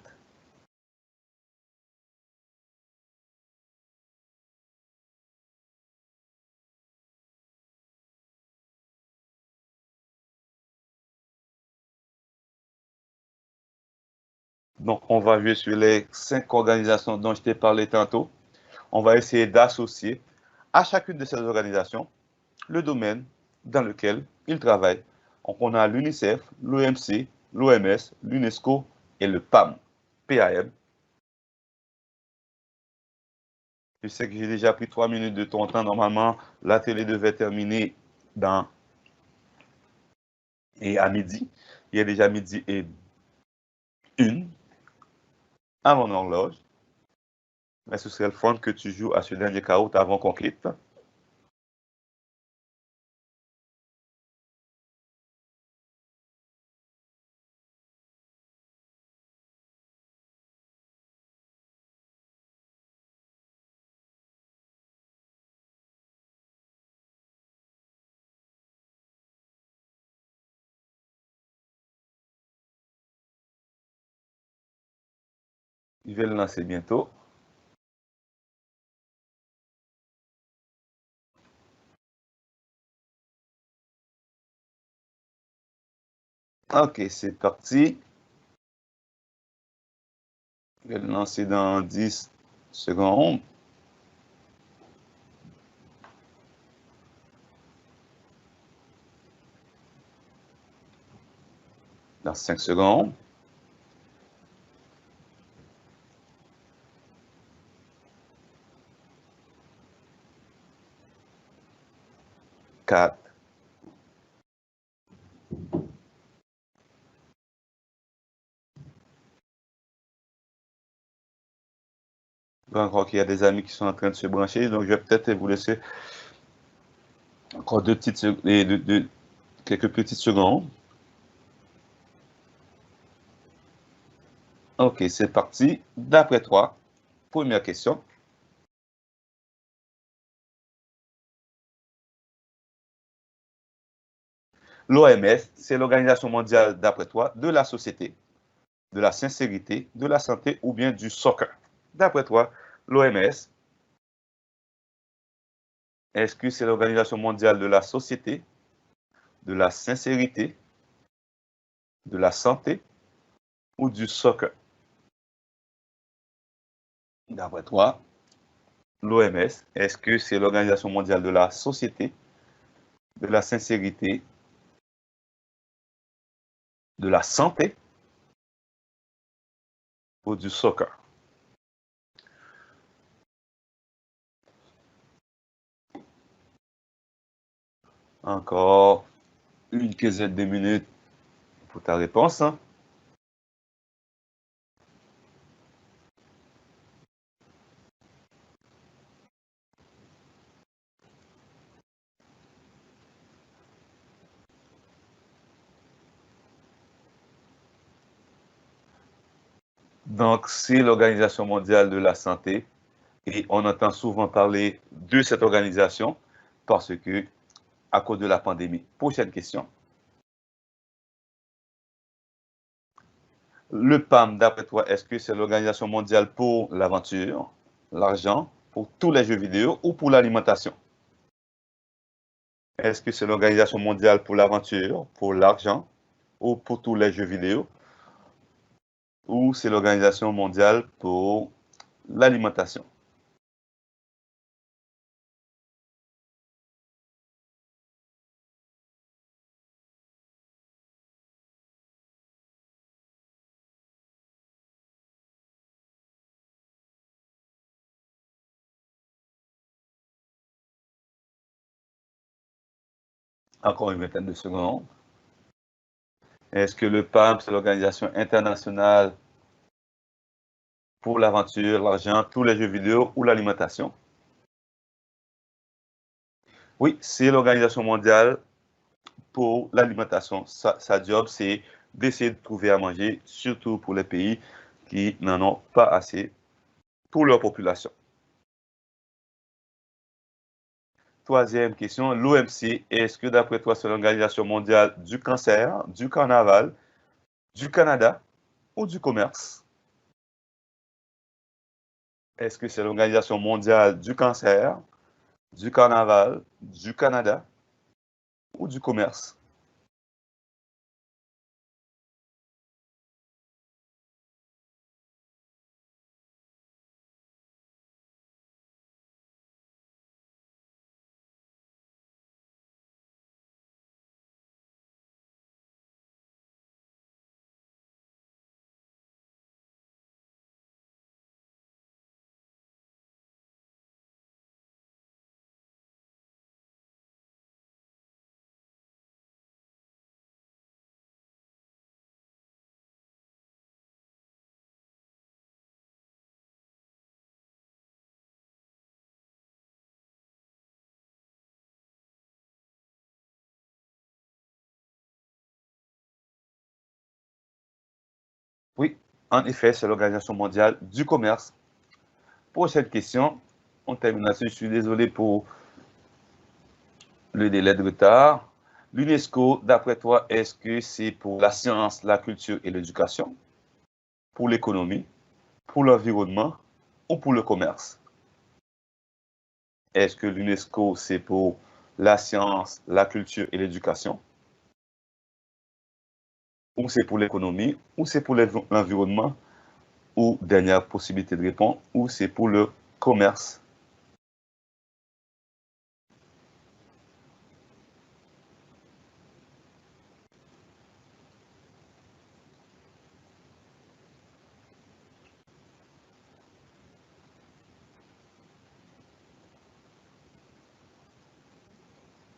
Donc, on va jouer sur les 5 organisations dont je t'ai parlé tantôt. On va essayer d'associer à chacune de ces organisations le domaine dans lequel ils travaillent. Donc, on a l'UNICEF, l'OMC, l'OMS, l'UNESCO et le PAM. PAM. Je sais que j'ai déjà pris 3 minutes de ton temps. Normalement, l'atelier devait terminer à midi. Il est déjà midi et 1 à mon horloge. Mais ce serait le fun que tu joues à ce dernier chaos avant qu'on quitte. Je vais le lancer bientôt. Ok, c'est parti. Je vais le lancer dans 10 secondes. Dans 5 secondes. 4. Je vois encore qu'il y a des amis qui sont en train de se brancher, donc je vais peut-être vous laisser encore quelques petites secondes. Ok, c'est parti. D'après toi, première question. L'OMS, c'est l'Organisation mondiale, d'après toi, de la société, de la sincérité, de la santé ou bien du soccer. D'après toi, l'OMS, est-ce que c'est l'Organisation mondiale de la société, de la sincérité, de la santé ou du soccer? D'après toi, l'OMS, est-ce que c'est l'Organisation mondiale de la société, de la sincérité, de la santé ou du soccer? Encore une quinzaine de minutes pour ta réponse. Donc, c'est l'Organisation mondiale de la santé et on entend souvent parler de cette organisation parce que, à cause de la pandémie. Prochaine question. Le PAM, d'après toi, est-ce que c'est l'Organisation mondiale pour l'aventure, l'argent, pour tous les jeux vidéo ou pour l'alimentation? Est-ce que c'est l'Organisation mondiale pour l'aventure, pour l'argent ou pour tous les jeux vidéo? Ou c'est l'Organisation mondiale pour l'alimentation? Encore une vingtaine de secondes. Est-ce que le PAM, c'est l'Organisation internationale pour l'aventure, l'argent, tous les jeux vidéo ou l'alimentation? Oui, c'est l'Organisation mondiale pour l'alimentation. Sa job, c'est d'essayer de trouver à manger, surtout pour les pays qui n'en ont pas assez pour leur population. Troisième question, l'OMC, est-ce que d'après toi, c'est l'Organisation mondiale du cancer, du carnaval, du Canada ou du commerce? Est-ce que c'est l'Organisation mondiale du cancer, du carnaval, du Canada ou du commerce? En effet, c'est l'Organisation mondiale du commerce. Prochaine question. On termine là-dessus. Je suis désolé pour le délai de retard. L'UNESCO, d'après toi, est-ce que c'est pour la science, la culture et l'éducation, pour l'économie, pour l'environnement ou pour le commerce? Est-ce que l'UNESCO, c'est pour la science, la culture et l'éducation, ou c'est pour l'économie, ou c'est pour l'environnement, ou, dernière possibilité de répondre, ou c'est pour le commerce?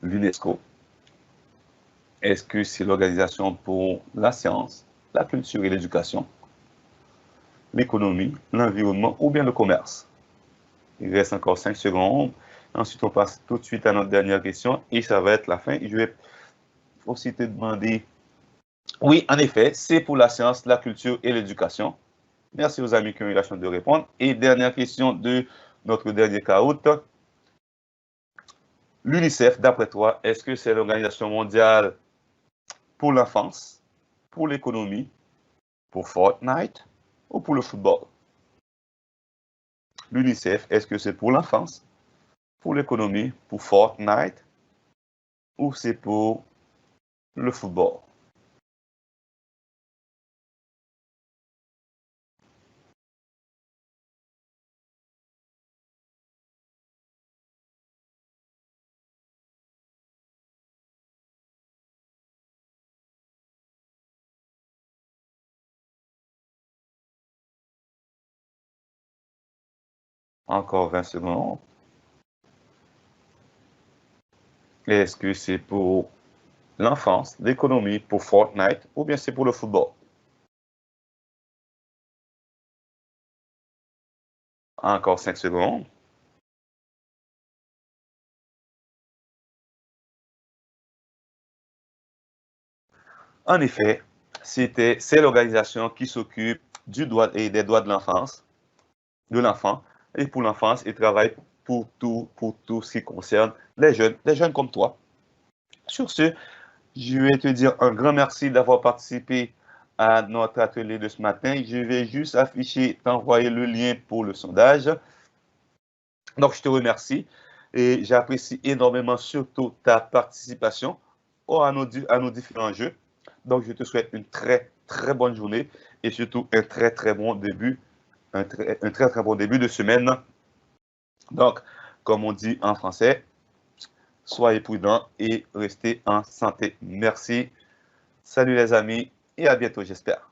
L'UNESCO, est-ce que c'est l'organisation pour la science, la culture et l'éducation, l'économie, l'environnement ou bien le commerce? Il reste encore 5 secondes. Ensuite, on passe tout de suite à notre dernière question et ça va être la fin. Je vais aussi te demander... Oui, en effet, c'est pour la science, la culture et l'éducation. Merci aux amis qui ont eu la chance de répondre. Et dernière question de notre dernier caout. L'UNICEF, d'après toi, est-ce que c'est l'Organisation mondiale pour l'enfance, pour l'économie, pour Fortnite ou pour le football? L'UNICEF, est-ce que c'est pour l'enfance, pour l'économie, pour Fortnite ou c'est pour le football? Encore 20 secondes. Est-ce que c'est pour l'enfance, l'économie, pour Fortnite ou bien c'est pour le football? Encore 5 secondes. En effet, c'est l'organisation qui s'occupe du droit et des droits de l'enfance, de l'enfant. Et pour l'enfance, il travaille pour tout ce qui concerne les jeunes comme toi. Sur ce, je vais te dire un grand merci d'avoir participé à notre atelier de ce matin. Je vais juste afficher, t'envoyer le lien pour le sondage. Donc, je te remercie et j'apprécie énormément surtout ta participation à nos différents jeux. Donc, je te souhaite une très, très bonne journée et surtout un très, très bon début, un très bon début de semaine. Donc, comme on dit en français, soyez prudents et restez en santé. Merci. Salut les amis et à bientôt, j'espère.